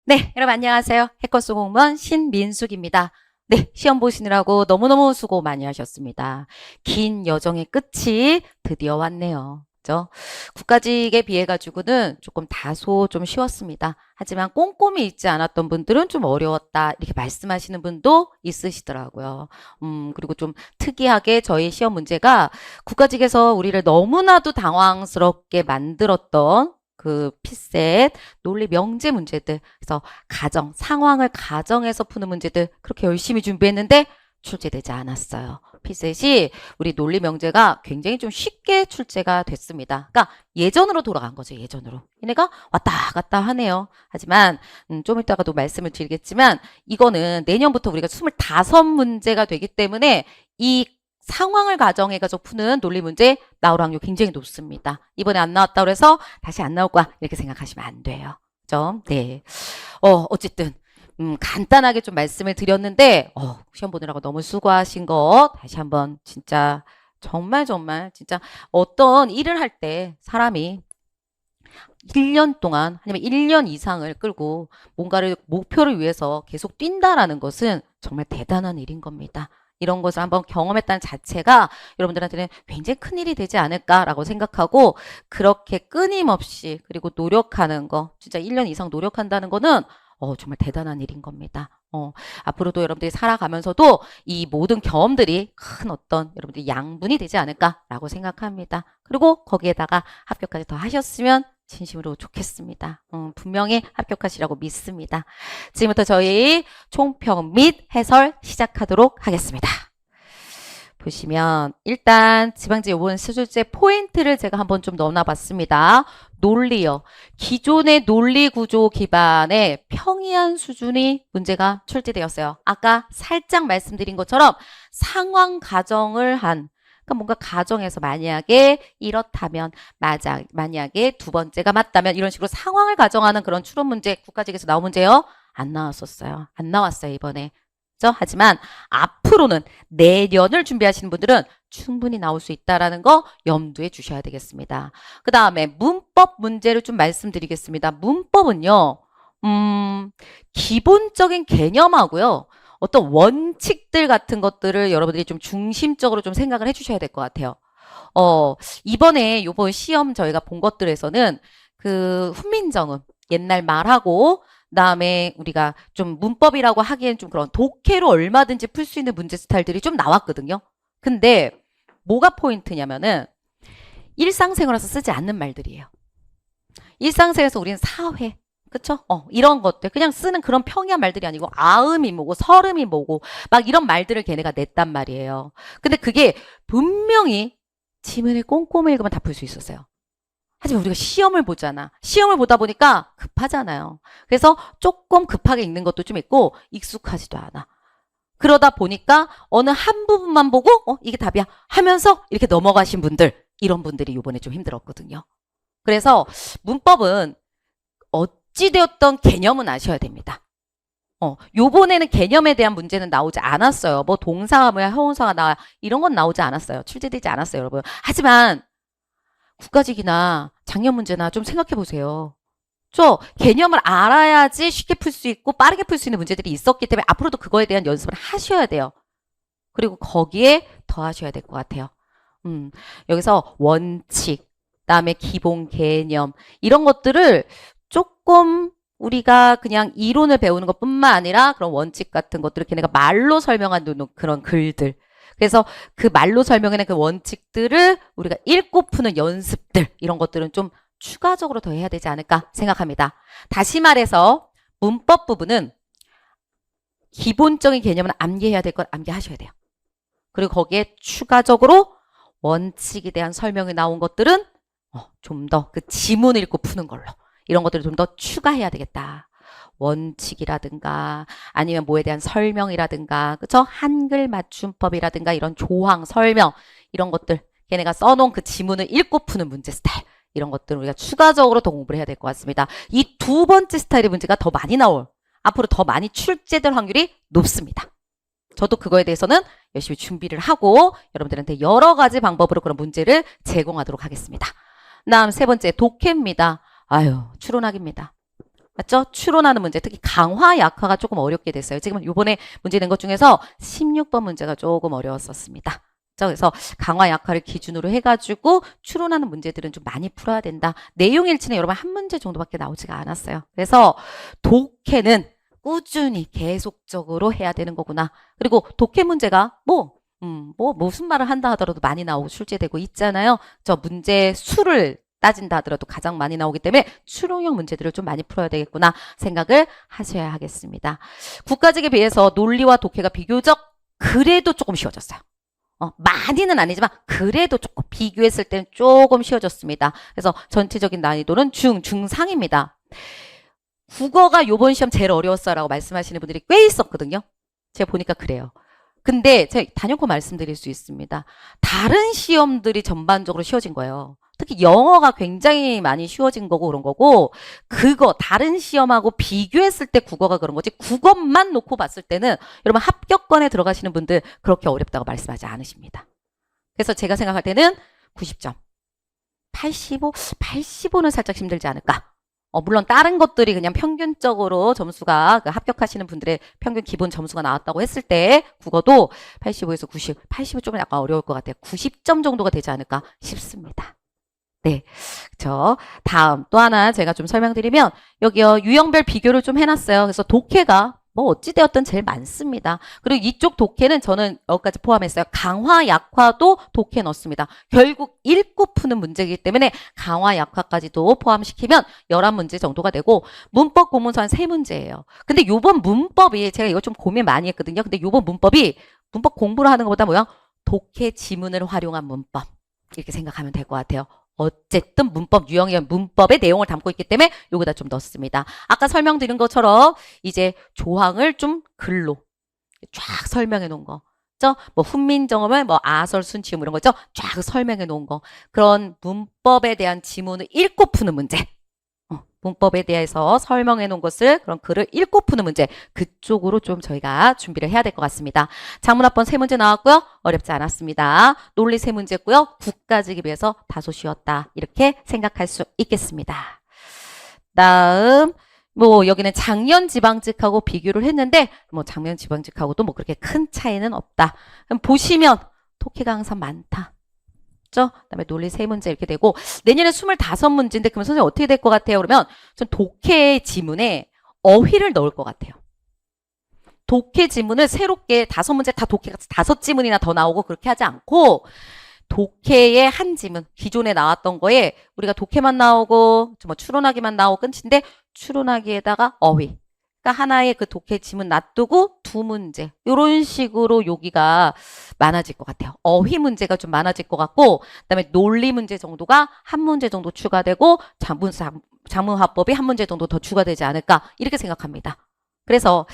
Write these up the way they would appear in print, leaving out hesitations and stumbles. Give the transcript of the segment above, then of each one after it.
네, 여러분 안녕하세요. 해커스 공무원 신민숙입니다. 네, 시험 보시느라고 너무너무 수고 많이 하셨습니다. 긴 여정의 끝이 드디어 왔네요. 그죠? 국가직에 비해 가지고는 조금 다소 좀 쉬웠습니다. 하지만 꼼꼼히 읽지 않았던 분들은 좀 어려웠다. 이렇게 말씀하시는 분도 있으시더라고요. 그리고 좀 특이하게 저희 시험 문제가 국가직에서 우리를 너무나도 당황스럽게 만들었던 그 피셋, 논리 명제 문제들, 그래서 상황을 가정해서 푸는 문제들 그렇게 열심히 준비했는데 출제되지 않았어요. 피셋이 우리 논리 명제가 굉장히 좀 쉽게 출제가 됐습니다. 그러니까 예전으로 돌아간 거죠. 예전으로. 얘네가 왔다 갔다 하네요. 하지만 좀 이따가도 말씀을 드리겠지만 이거는 내년부터 우리가 25문제가 되기 때문에 이 상황을 가정해가지고 푸는 논리 문제 나올 확률 굉장히 높습니다. 이번에 안 나왔다고 해서 다시 안 나올 거야 이렇게 생각하시면 안 돼요. 그죠? 네. 어쨌든 간단하게 좀 말씀을 드렸는데 시험 보느라고 너무 수고하신 거 다시 한번 진짜 정말 진짜 어떤 일을 할 때 사람이 1년 동안 아니면 1년 이상을 끌고 뭔가를 목표를 위해서 계속 뛴다라는 것은 정말 대단한 일인 겁니다. 이런 것을 한번 경험했다는 자체가 여러분들한테는 굉장히 큰 일이 되지 않을까라고 생각하고 그렇게 끊임없이 그리고 노력하는 거 진짜 1년 이상 노력한다는 거는 정말 대단한 일인 겁니다. 앞으로도 여러분들이 살아가면서도 이 모든 경험들이 큰 어떤 여러분들이 양분이 되지 않을까라고 생각합니다. 그리고 거기에다가 합격까지 더 하셨으면 진심으로 좋겠습니다. 분명히 합격하시라고 믿습니다. 지금부터 저희 총평 및 해설 시작하도록 하겠습니다. 보시면 일단 지방제 요번 수술제 포인트를 제가 한번 좀 넣어놔봤습니다. 논리요. 기존의 논리 구조 기반의 평이한 수준이 문제가 출제되었어요. 아까 살짝 말씀드린 것처럼 상황 가정을 한 그러니까 뭔가 가정에서 만약에 이렇다면 만약에 두 번째가 맞다면 이런 식으로 상황을 가정하는 그런 추론 문제 국가직에서 나온 문제요? 안 나왔었어요. 안 나왔어요 이번에. 그렇죠? 하지만 앞으로는 내년을 준비하시는 분들은 충분히 나올 수 있다는 거 염두에 주셔야 되겠습니다. 그 다음에 문법 문제를 좀 말씀드리겠습니다. 문법은요. 기본적인 개념하고요. 어떤 원칙들 같은 것들을 여러분들이 좀 중심적으로 좀 생각을 해주셔야 될 것 같아요. 이번 시험 저희가 본 것들에서는 그 훈민정음 옛날 말하고 그다음에 우리가 좀 문법이라고 하기엔 좀 그런 독해로 얼마든지 풀 수 있는 문제 스타일들이 좀 나왔거든요. 근데 뭐가 포인트냐면은 일상생활에서 쓰지 않는 말들이에요. 일상생활에서 우리는 사회 그쵸? 이런 것들 그냥 쓰는 그런 평이한 말들이 아니고 아음이 뭐고 설음이 뭐고 막 이런 말들을 걔네가 냈단 말이에요. 근데 그게 분명히 지문을 꼼꼼히 읽으면 다 풀 수 있었어요. 하지만 우리가 시험을 보잖아. 시험을 보다 보니까 급하잖아요. 그래서 조금 급하게 읽는 것도 좀 있고 익숙하지도 않아. 그러다 보니까 어느 한 부분만 보고 이게 답이야 하면서 이렇게 넘어가신 분들 이런 분들이 이번에 좀 힘들었거든요. 그래서 문법은 어찌되었던 개념은 아셔야 됩니다. 요번에는 개념에 대한 문제는 나오지 않았어요. 뭐 동사가 뭐야, 형용사가 나와 이런 건 나오지 않았어요. 출제되지 않았어요, 여러분. 하지만 국가직이나 작년 문제나 좀 생각해 보세요. 개념을 알아야지 쉽게 풀 수 있고 빠르게 풀 수 있는 문제들이 있었기 때문에 앞으로도 그거에 대한 연습을 하셔야 돼요. 그리고 거기에 더 하셔야 될 것 같아요. 여기서 원칙, 그다음에 기본 개념 이런 것들을 조금 우리가 그냥 이론을 배우는 것뿐만 아니라 그런 원칙 같은 것들을 걔네가 말로 설명하는 그런 글들 그래서 그 말로 설명하는 그 원칙들을 우리가 읽고 푸는 연습들 이런 것들은 좀 추가적으로 더 해야 되지 않을까 생각합니다. 다시 말해서 문법 부분은 기본적인 개념은 암기해야 될 건 암기하셔야 돼요. 그리고 거기에 추가적으로 원칙에 대한 설명이 나온 것들은 좀 더 그 지문을 읽고 푸는 걸로 이런 것들을 좀 더 추가해야 되겠다. 원칙이라든가 아니면 뭐에 대한 설명이라든가 그쵸? 한글 맞춤법이라든가 이런 조항, 설명 이런 것들 걔네가 써놓은 그 지문을 읽고 푸는 문제 스타일 이런 것들을 우리가 추가적으로 더 공부를 해야 될 것 같습니다. 이 두 번째 스타일의 문제가 더 많이 앞으로 더 많이 출제될 확률이 높습니다. 저도 그거에 대해서는 열심히 준비를 하고 여러분들한테 여러 가지 방법으로 그런 문제를 제공하도록 하겠습니다. 다음 세 번째 독해입니다. 추론하기입니다. 맞죠? 추론하는 문제, 특히 강화, 약화가 조금 어렵게 됐어요. 지금 요번에 문제 낸 것 중에서 16번 문제가 조금 어려웠었습니다. 그래서 강화, 약화를 기준으로 해가지고 추론하는 문제들은 좀 많이 풀어야 된다. 내용 일치는 여러분 한 문제 정도밖에 나오지가 않았어요. 그래서 독해는 꾸준히 계속적으로 해야 되는 거구나. 그리고 독해 문제가 무슨 말을 한다 하더라도 많이 나오고 출제되고 있잖아요. 저 문제 수를 따진다 하더라도 가장 많이 나오기 때문에 추론형 문제들을 좀 많이 풀어야 되겠구나 생각을 하셔야 하겠습니다. 국가직에 비해서 논리와 독해가 비교적 그래도 조금 쉬워졌어요. 많이는 아니지만 그래도 조금 비교했을 때는 조금 쉬워졌습니다. 그래서 전체적인 난이도는 중상입니다. 국어가 요번 시험 제일 어려웠어라고 말씀하시는 분들이 꽤 있었거든요. 제가 보니까 그래요. 근데 제가 단연코 말씀드릴 수 있습니다. 다른 시험들이 전반적으로 쉬워진 거예요. 특히 영어가 굉장히 많이 쉬워진 거고 그런 거고 그거 다른 시험하고 비교했을 때 국어가 그런 거지 국어만 놓고 봤을 때는 여러분 합격권에 들어가시는 분들 그렇게 어렵다고 말씀하지 않으십니다. 그래서 제가 생각할 때는 90점. 85는 살짝 힘들지 않을까. 물론 다른 것들이 그냥 평균적으로 점수가 합격하시는 분들의 평균 기본 점수가 나왔다고 했을 때 국어도 85에서 90, 80은 좀 약간 어려울 것 같아요. 90점 정도가 되지 않을까 싶습니다. 네, 그렇죠. 다음 또 하나 제가 좀 설명드리면 여기요 유형별 비교를 좀 해놨어요. 그래서 독해가 뭐 어찌되었든 제일 많습니다. 그리고 이쪽 독해는 저는 여기까지 포함했어요. 강화, 약화도 독해 넣습니다. 결국 읽고 푸는 문제이기 때문에 강화, 약화까지도 포함시키면 11문제 정도가 되고 문법 공문서 한 3문제예요. 근데 요번 문법이 제가 이거 좀 고민 많이 했거든요. 근데 요번 문법이 문법 공부를 하는 것보다 뭐야? 독해 지문을 활용한 문법. 이렇게 생각하면 될 것 같아요. 어쨌든 문법 유형의 문법의 내용을 담고 있기 때문에 요거다 좀 넣습니다. 아까 설명드린 것처럼 이제 조항을 좀 글로 쫙 설명해 놓은 거. 뭐 훈민정음을 뭐 아설 순치음 이런 거죠. 쫙 설명해 놓은 거. 그런 문법에 대한 지문을 읽고 푸는 문제. 문법에 대해서 설명해 놓은 것을 그런 글을 읽고 푸는 문제 그쪽으로 좀 저희가 준비를 해야 될 것 같습니다. 작문합번 3문제 나왔고요. 어렵지 않았습니다. 논리 3문제고요. 국가직에 비해서 다소 쉬웠다. 이렇게 생각할 수 있겠습니다. 다음 뭐 여기는 작년 지방직하고 비교를 했는데 뭐 작년 지방직하고도 뭐 그렇게 큰 차이는 없다. 그럼 보시면 독해가 항상 많다. 그다음에 논리 3문제 이렇게 되고 내년에 25문제인데 그러면 선생님 어떻게 될 것 같아요? 그러면 전 독해 지문에 어휘를 넣을 것 같아요. 독해 지문을 새롭게 5문제 다 독해가 5지문이나 더 나오고 그렇게 하지 않고 독해의 한 지문 기존에 나왔던 거에 우리가 독해만 나오고 뭐 추론하기만 나오고 끝인데 추론하기에다가 어휘 그러니까 하나의 그 독해 지문 놔두고 2문제 이런 식으로 여기가 많아질 것 같아요. 어휘 문제가 좀 많아질 것 같고 그다음에 논리 문제 정도가 1문제 정도 추가되고 작문화법이 1문제 정도 더 추가되지 않을까 이렇게 생각합니다. 그래서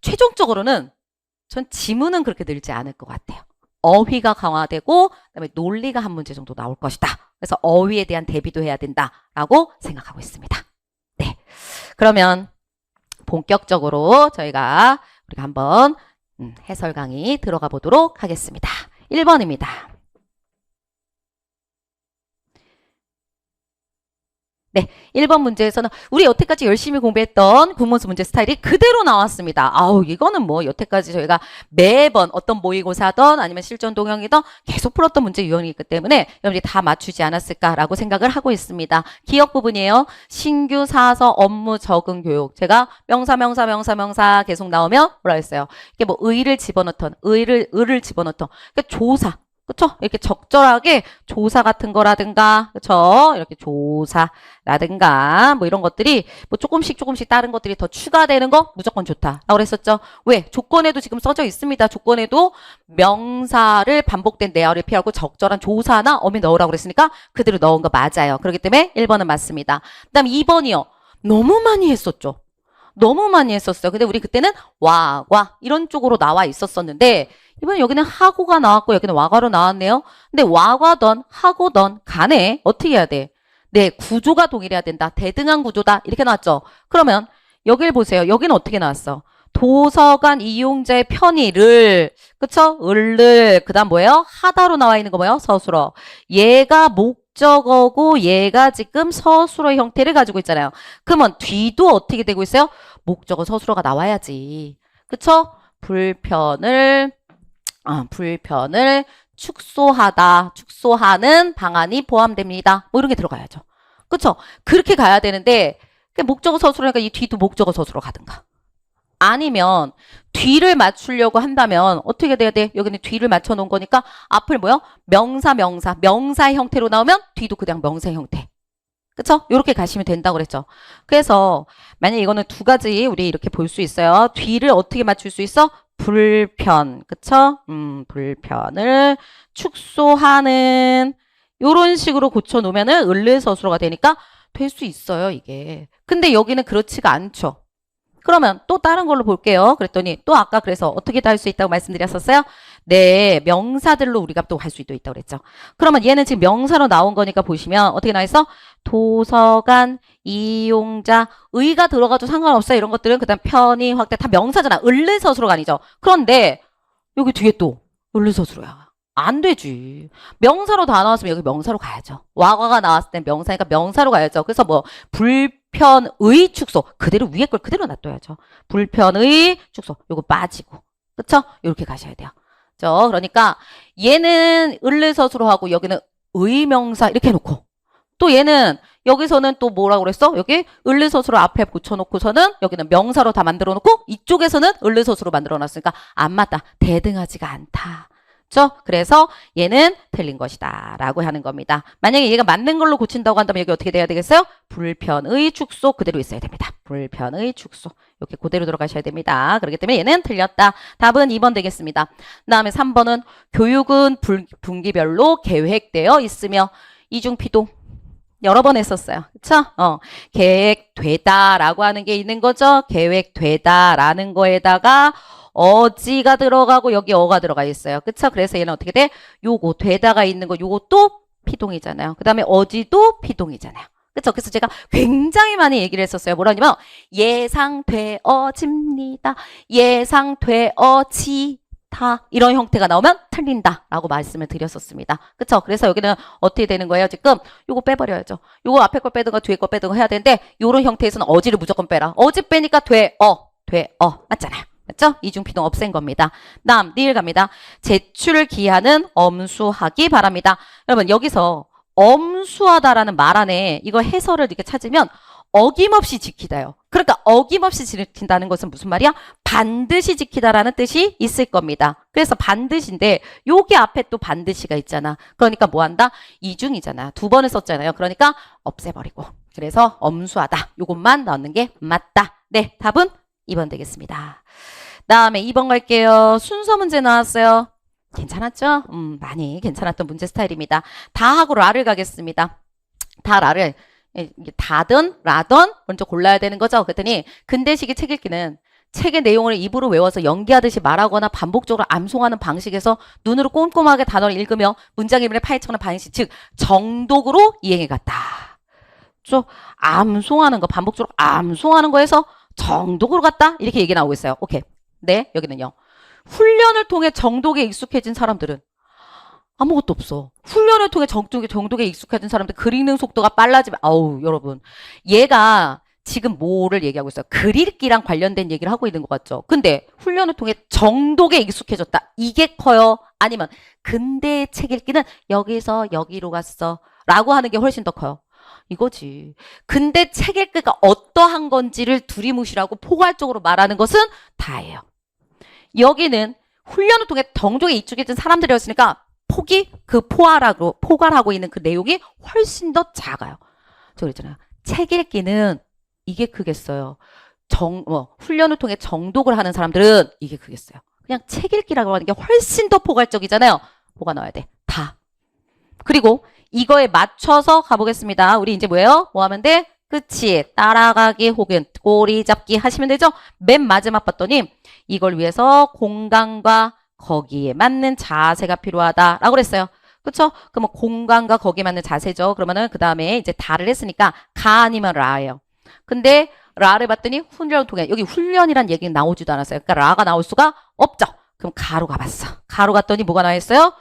최종적으로는 전 지문은 그렇게 늘지 않을 것 같아요. 어휘가 강화되고 그다음에 논리가 1문제 정도 나올 것이다. 그래서 어휘에 대한 대비도 해야 된다라고 생각하고 있습니다. 네, 그러면 본격적으로 우리가 한번 해설 강의 들어가 보도록 하겠습니다. 1번입니다. 네, 1번 문제에서는 우리 여태까지 열심히 공부했던 국문수 문제 스타일이 그대로 나왔습니다. 아우, 이거는 뭐 여태까지 저희가 매번 어떤 모의고사든 아니면 실전 동영이든 계속 풀었던 문제 유형이기 때문에 여러분들이 다 맞추지 않았을까라고 생각을 하고 있습니다. 기억 부분이에요. 신규 사서 업무 적응 교육. 제가 명사 계속 나오면 뭐라 했어요? 이게 뭐 의를 집어넣던, 을을 집어넣던. 그러니까 조사. 그쵸? 이렇게 적절하게 조사 같은 거라든가, 그쵸? 이렇게 조사라든가, 뭐 이런 것들이 뭐 조금씩 다른 것들이 더 추가되는 거 무조건 좋다라고 그랬었죠. 왜? 조건에도 지금 써져 있습니다. 조건에도 명사를 반복된 내어를 피하고 적절한 조사나 어미 넣으라고 그랬으니까 그대로 넣은 거 맞아요. 그렇기 때문에 1번은 맞습니다. 그 다음 2번이요. 너무 많이 했었죠. 너무 많이 했었어요. 근데 우리 그때는 와과 이런 쪽으로 나와 있었었는데 이번에 여기는 하고가 나왔고 여기는 와과로 나왔네요. 근데 와과던 하고던 간에 어떻게 해야 돼? 네, 구조가 동일해야 된다. 대등한 구조다. 이렇게 나왔죠. 그러면 여기를 보세요. 여기는 어떻게 나왔어? 도서관 이용자의 편의를 그쵸? 을을 그다음 뭐예요? 하다로 나와 있는 거 뭐예요? 서술어. 얘가 목적어고 얘가 지금 서술어 형태를 가지고 있잖아요. 그러면 뒤도 어떻게 되고 있어요? 목적어 서술어가 나와야지. 그쵸? 불편을 축소하는 방안이 포함됩니다. 뭐 이런 게 들어가야죠. 그쵸? 그렇게 가야 되는데 목적어 서술어니까 이 뒤도 목적어 서술어 가든가. 아니면 뒤를 맞추려고 한다면 어떻게 돼야 돼? 여기는 뒤를 맞춰 놓은 거니까 앞을 뭐요? 명사 형태로 나오면 뒤도 그냥 명사 형태. 그쵸? 이렇게 가시면 된다고 그랬죠. 그래서 만약에 이거는 두 가지 우리 이렇게 볼 수 있어요. 뒤를 어떻게 맞출 수 있어? 불편, 그쵸? 불편을 축소하는 요런 식으로 고쳐놓으면은 을르서술어가 되니까 될 수 있어요, 이게. 근데 여기는 그렇지가 않죠. 그러면 또 다른 걸로 볼게요. 그랬더니 또 아까 그래서 어떻게 다 할 수 있다고 말씀드렸었어요? 네, 명사들로 우리가 또 할 수도 있다고 그랬죠. 그러면 얘는 지금 명사로 나온 거니까 보시면 어떻게 나와 있어? 도서관, 이용자, 의가 들어가도 상관없어요. 이런 것들은 그다음 편의, 확대 다 명사잖아. 을르서술어가 아니죠. 그런데 여기 뒤에 또 을르서술어야. 안 되지. 명사로 다 나왔으면 여기 명사로 가야죠. 와가가 나왔을 땐 명사니까 명사로 가야죠. 그래서 뭐 불편의 축소 그대로 위에 걸 그대로 놔둬야죠. 불편의 축소 요거 빠지고 그쵸? 이렇게 가셔야 돼요. 그러니까 얘는 을르서술어 하고 여기는 의명사 이렇게 해놓고 또 얘는 여기서는 또 뭐라고 그랬어? 여기 을르서술어 앞에 붙여놓고서는 여기는 명사로 다 만들어 놓고 이쪽에서는 을르서술어 만들어 놨으니까 안 맞다. 대등하지가 않다. 그래서 얘는 틀린 것이다 라고 하는 겁니다. 만약에 얘가 맞는 걸로 고친다고 한다면 여기 어떻게 돼야 되겠어요? 불편의 축소 그대로 있어야 됩니다. 불편의 축소 이렇게 그대로 들어가셔야 됩니다. 그렇기 때문에 얘는 틀렸다. 답은 2번 되겠습니다. 그 다음에 3번은 교육은 분기별로 계획되어 있으며 이중피도 여러 번 했었어요. 그쵸? 계획되다라고 하는 게 있는 거죠. 계획되다라는 거에다가 어지가 들어가고 여기 어가 들어가 있어요. 그쵸? 그래서 얘는 어떻게 돼? 요거 되다가 있는 거 요것도 피동이잖아요. 그 다음에 어지도 피동이잖아요. 그쵸? 그래서 제가 굉장히 많이 얘기를 했었어요. 뭐라냐면 예상되어집니다. 예상되어지다. 이런 형태가 나오면 틀린다 라고 말씀을 드렸었습니다. 그쵸? 그래서 여기는 어떻게 되는 거예요? 지금 요거 빼버려야죠. 요거 앞에 거 빼든가 뒤에 거 빼든가 해야 되는데 요런 형태에서는 어지를 무조건 빼라. 어지 빼니까 맞잖아요. 맞죠? 이중피동 없앤 겁니다. 다음, 니을 갑니다. 제출 기한은 엄수하기 바랍니다. 여러분, 여기서 엄수하다라는 말 안에 이거 해설을 이렇게 찾으면 어김없이 지키다요. 그러니까 어김없이 지킨다는 것은 무슨 말이야? 반드시 지키다라는 뜻이 있을 겁니다. 그래서 반드시인데 여기 앞에 또 반드시가 있잖아. 그러니까 뭐 한다? 이중이잖아. 두 번을 썼잖아요. 그러니까 없애버리고. 그래서 엄수하다. 요것만 넣는 게 맞다. 네, 답은 2번 되겠습니다. 다음에 2번 갈게요. 순서 문제 나왔어요. 괜찮았죠? 많이 괜찮았던 문제 스타일입니다. 다하고 라를 가겠습니다. 다 라를 다든 라든 먼저 골라야 되는 거죠. 그랬더니 근대식의 책 읽기는 책의 내용을 입으로 외워서 연기하듯이 말하거나 반복적으로 암송하는 방식에서 눈으로 꼼꼼하게 단어를 읽으며 문장의미를 파헤쳐가는 방식, 즉 정독으로 이행해 갔다. 암송하는 거, 반복적으로 암송하는 거에서 정독으로 갔다? 이렇게 얘기 나오고 있어요. 오케이. 네, 여기는요. 훈련을 통해 정독에 익숙해진 사람들은 아무것도 없어. 훈련을 통해 정독에 익숙해진 사람들 글 읽는 속도가 빨라지면 여러분. 얘가 지금 뭐를 얘기하고 있어요? 글 읽기랑 관련된 얘기를 하고 있는 것 같죠? 근데 훈련을 통해 정독에 익숙해졌다. 이게 커요? 아니면 근대 책 읽기는 여기서 여기로 갔어. 라고 하는 게 훨씬 더 커요. 이거지. 근데 책 읽기가 어떠한 건지를 두리뭉실하고 포괄적으로 말하는 것은 다예요. 여기는 훈련을 통해 정독에 익숙해진 사람들이었으니까 폭이 포괄하고 있는 그 내용이 훨씬 더 작아요. 저 그랬잖아요. 책 읽기는 이게 크겠어요. 훈련을 통해 정독을 하는 사람들은 이게 크겠어요. 그냥 책 읽기라고 하는 게 훨씬 더 포괄적이잖아요. 뭐가 나와야 돼? 다. 그리고 이거에 맞춰서 가보겠습니다. 우리 이제 뭐예요? 뭐 하면 돼? 그치. 따라가기 혹은 꼬리 잡기 하시면 되죠? 맨 마지막 봤더니 이걸 위해서 공간과 거기에 맞는 자세가 필요하다라고 그랬어요. 그쵸? 그러면 공간과 거기에 맞는 자세죠. 그러면은 그 다음에 이제 다를 했으니까 가 아니면 라예요. 근데 라를 봤더니 훈련을 통해 여기 훈련이란 얘기는 나오지도 않았어요. 그러니까 라가 나올 수가 없죠. 그럼 가로 가봤어. 가로 갔더니 뭐가 나와 있어요?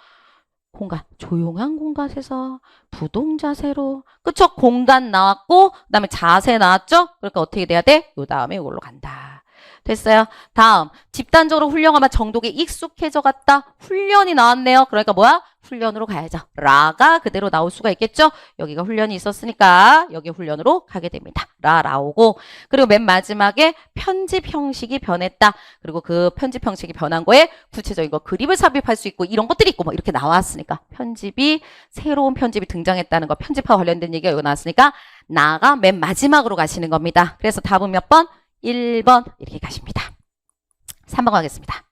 공간, 조용한 공간에서 부동자세로, 그쵸? 공간 나왔고, 그 다음에 자세 나왔죠? 그러니까 어떻게 돼야 돼? 요 다음에 이걸로 간다. 됐어요? 다음, 집단적으로 훈련하면 정독에 익숙해져 갔다. 훈련이 나왔네요. 그러니까 뭐야? 훈련으로 가야죠. 라가 그대로 나올 수가 있겠죠? 여기가 훈련이 있었으니까 여기 훈련으로 가게 됩니다. 라 나오고, 그리고 맨 마지막에 편집 형식이 변했다. 그리고 그 편집 형식이 변한 거에 구체적인 거 그림을 삽입할 수 있고 이런 것들이 있고 뭐 이렇게 나왔으니까 새로운 편집이 등장했다는 거, 편집과 관련된 얘기가 여기 나왔으니까 나가 맨 마지막으로 가시는 겁니다. 그래서 답은 몇 번? 1번 이렇게 가십니다. 3번 가겠습니다.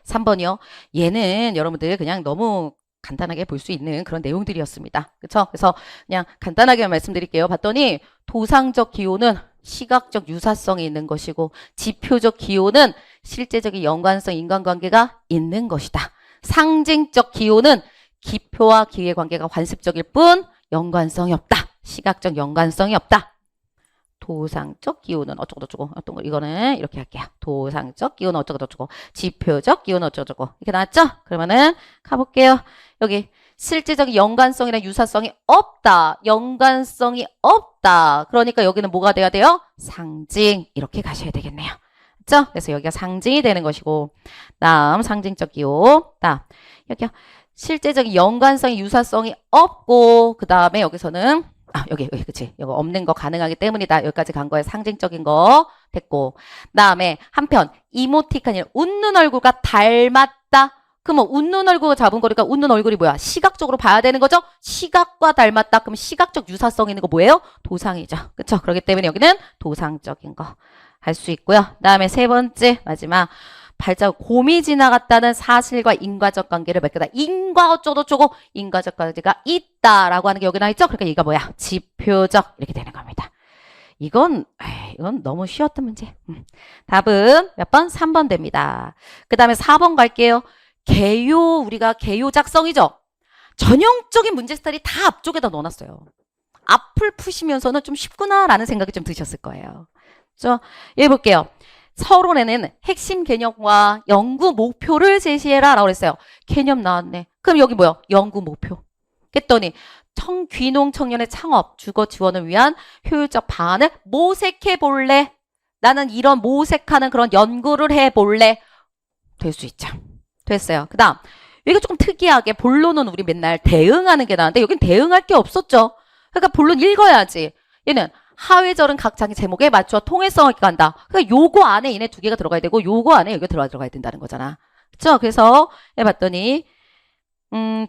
3번이요. 얘는 여러분들 그냥 너무 간단하게 볼 수 있는 그런 내용들이었습니다. 그렇죠? 그래서 그냥 간단하게 말씀드릴게요. 봤더니 도상적 기호는 시각적 유사성이 있는 것이고 지표적 기호는 실제적인 연관성, 인간관계가 있는 것이다. 상징적 기호는 기표와 기의 관계가 관습적일 뿐 연관성이 없다. 시각적 연관성이 없다. 도상적 기호는 어쩌고저쩌고 어떤 거 이거는 이렇게 할게요. 도상적 기호는 어쩌고저쩌고 지표적 기호는 어쩌고저쩌고 이렇게 나왔죠? 그러면은 가볼게요. 여기 실제적인 연관성이나 유사성이 없다. 연관성이 없다. 그러니까 여기는 뭐가 돼야 돼요? 상징 이렇게 가셔야 되겠네요. 그렇죠? 그래서 여기가 상징이 되는 것이고 다음 상징적 기호 다음 여기요. 실제적인 연관성이 유사성이 없고 그 다음에 여기서는 여기 그치 이거 없는 거 가능하기 때문이다. 여기까지 간 거에 상징적인 거 됐고 다음에 한편 이모티콘이 웃는 얼굴과 닮았다. 그럼 웃는 얼굴 잡은 거니까 웃는 얼굴이 뭐야? 시각적으로 봐야 되는 거죠? 시각과 닮았다. 그럼 시각적 유사성 있는 거 뭐예요? 도상이죠. 그쵸? 그렇기 때문에 여기는 도상적인 거 할 수 있고요. 다음에 세 번째 마지막 발자국 곰이 지나갔다는 사실과 인과적 관계를 맺거다. 인과 어쩌고저쩌고 인과적 관계가 있다라고 하는 게 여기 나와 있죠? 그러니까 이거 뭐야? 지표적 이렇게 되는 겁니다. 이건 너무 쉬웠던 문제. 답은 몇 번? 3번 됩니다. 그 다음에 4번 갈게요. 우리가 개요 작성이죠? 전형적인 문제 스타일이 다 앞쪽에다 넣어놨어요. 앞을 푸시면서는 좀 쉽구나라는 생각이 좀 드셨을 거예요. 그렇죠? 여기 볼게요. 서론에는 핵심 개념과 연구 목표를 제시해라 라고 그랬어요. 개념 나왔네. 그럼 여기 뭐야? 연구 목표. 그랬더니 귀농 청년의 창업, 주거 지원을 위한 효율적 방안을 모색해 볼래? 나는 이런 모색하는 그런 연구를 해 볼래? 될 수 있죠. 됐어요. 그 다음 여기가 조금 특이하게 본론은 우리 맨날 대응하는 게 나왔는데 여긴 대응할 게 없었죠. 그러니까 본론 읽어야지. 얘는 하회절은 각 장의 제목에 맞춰 통일성을 기한다. 그러니까 요거 안에 얘네 두 개가 들어가야 되고 요거 안에 여기 들어가야 된다는 거잖아. 그렇죠? 그래서 해봤더니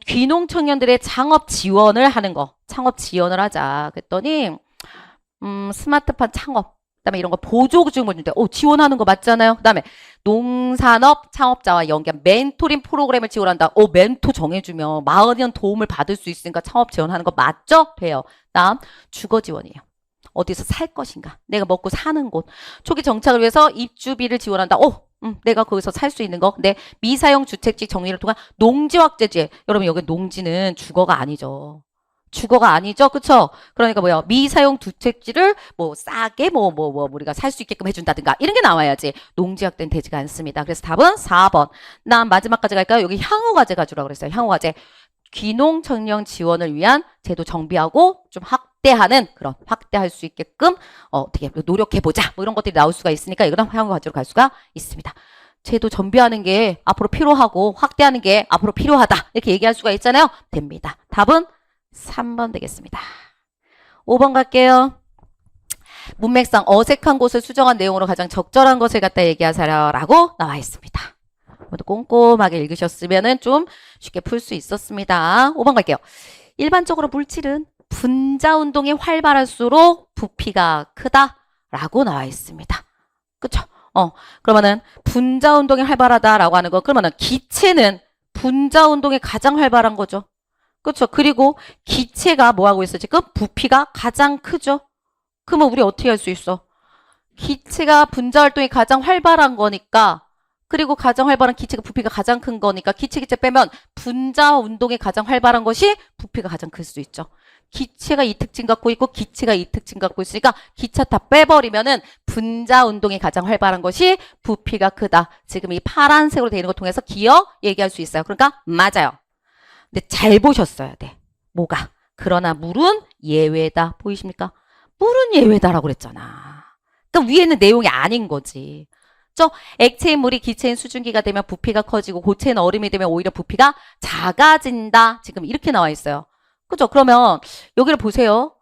귀농 청년들의 창업 지원을 하는 거. 창업 지원을 하자. 그랬더니 스마트폰 창업. 그다음에 이런 거 보조금을 준대. 지원하는 거 맞잖아요. 그다음에 농산업 창업자와 연계한 멘토링 프로그램을 지원한다. 멘토 정해주면 40년 도움을 받을 수 있으니까 창업 지원하는 거 맞죠? 돼요. 다음 주거 지원이에요. 어디서 살 것인가? 내가 먹고 사는 곳. 초기 정착을 위해서 입주비를 지원한다. 내가 거기서 살 수 있는 거. 근데 미사용 주택지 정리를 통한 농지 확대지. 여러분 여기 농지는 주거가 아니죠. 주거가 아니죠. 그쵸? 그러니까 뭐야? 미사용 주택지를 뭐 싸게 우리가 살 수 있게끔 해준다든가 이런 게 나와야지. 농지 확대는 되지가 않습니다. 그래서 답은 4번. 난 마지막까지 갈까요? 여기 향후과제 가주라고 그랬어요. 향후과제. 귀농 청년 지원을 위한 제도 정비하고 좀 확대할 수 있게끔 어떻게 노력해보자 뭐 이런 것들이 나올 수가 있으니까 이거는 향후 과제로 갈 수가 있습니다. 제도 정비하는 게 앞으로 필요하고 확대하는 게 앞으로 필요하다 이렇게 얘기할 수가 있잖아요. 됩니다. 답은 3번 되겠습니다. 5번 갈게요. 문맥상 어색한 곳을 수정한 내용으로 가장 적절한 것을 갖다 얘기하세요라고 나와 있습니다. 모두 꼼꼼하게 읽으셨으면 좀 쉽게 풀 수 있었습니다. 5번 갈게요. 일반적으로 물질은 분자 운동이 활발할수록 부피가 크다라고 나와 있습니다. 그쵸? 그러면은 분자 운동이 활발하다라고 하는 거 그러면은 기체는 분자 운동이 가장 활발한 거죠. 그쵸? 그리고 기체가 뭐 하고 있어? 지금 부피가 가장 크죠. 그러면 우리 어떻게 할 수 있어? 기체가 분자 활동이 가장 활발한 거니까 그리고 가장 활발한 기체가 부피가 가장 큰 거니까 기체 빼면 분자 운동이 가장 활발한 것이 부피가 가장 클 수 있죠. 기체가 이 특징 갖고 있고 기체가 이 특징 갖고 있으니까 기차 다 빼버리면은 분자 운동이 가장 활발한 것이 부피가 크다. 지금 이 파란색으로 되어 있는 걸 통해서 기억 얘기할 수 있어요. 그러니까 맞아요. 근데 잘 보셨어야 돼. 뭐가? 그러나 물은 예외다. 보이십니까? 물은 예외다라고 그랬잖아. 그러니까 위에는 내용이 아닌 거지. 액체인 물이 기체인 수증기가 되면 부피가 커지고 고체인 얼음이 되면 오히려 부피가 작아진다. 지금 이렇게 나와 있어요. 그죠? 그러면 여기를 보세요.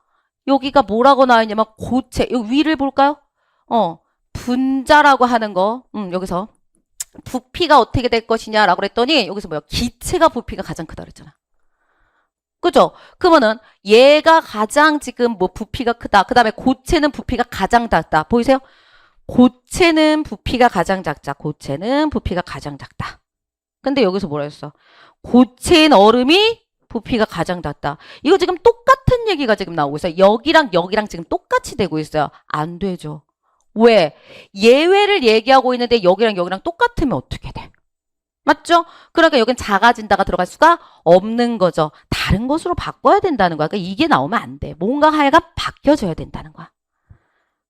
여기가 뭐라고 나와 있냐면 고체. 여기 위를 볼까요? 분자라고 하는 거. 여기서 부피가 어떻게 될 것이냐라고 그랬더니 여기서 뭐야? 기체가 부피가 가장 크다 그랬잖아. 그죠? 그러면은 얘가 가장 지금 뭐 부피가 크다. 그 다음에 고체는 부피가 가장 작다. 보이세요? 고체는 부피가 가장 작다. 고체는 부피가 가장 작다. 근데 여기서 뭐라 했어? 고체인 얼음이 부피가 가장 작다. 이거 지금 똑같은 얘기가 지금 나오고 있어요. 여기랑 여기랑 지금 똑같이 되고 있어요. 안 되죠. 왜? 예외를 얘기하고 있는데 여기랑 여기랑 똑같으면 어떻게 돼? 맞죠? 그러니까 여긴 작아진다가 들어갈 수가 없는 거죠. 다른 것으로 바꿔야 된다는 거야. 그러니까 이게 나오면 안 돼. 뭔가 하여가 바뀌어줘야 된다는 거야.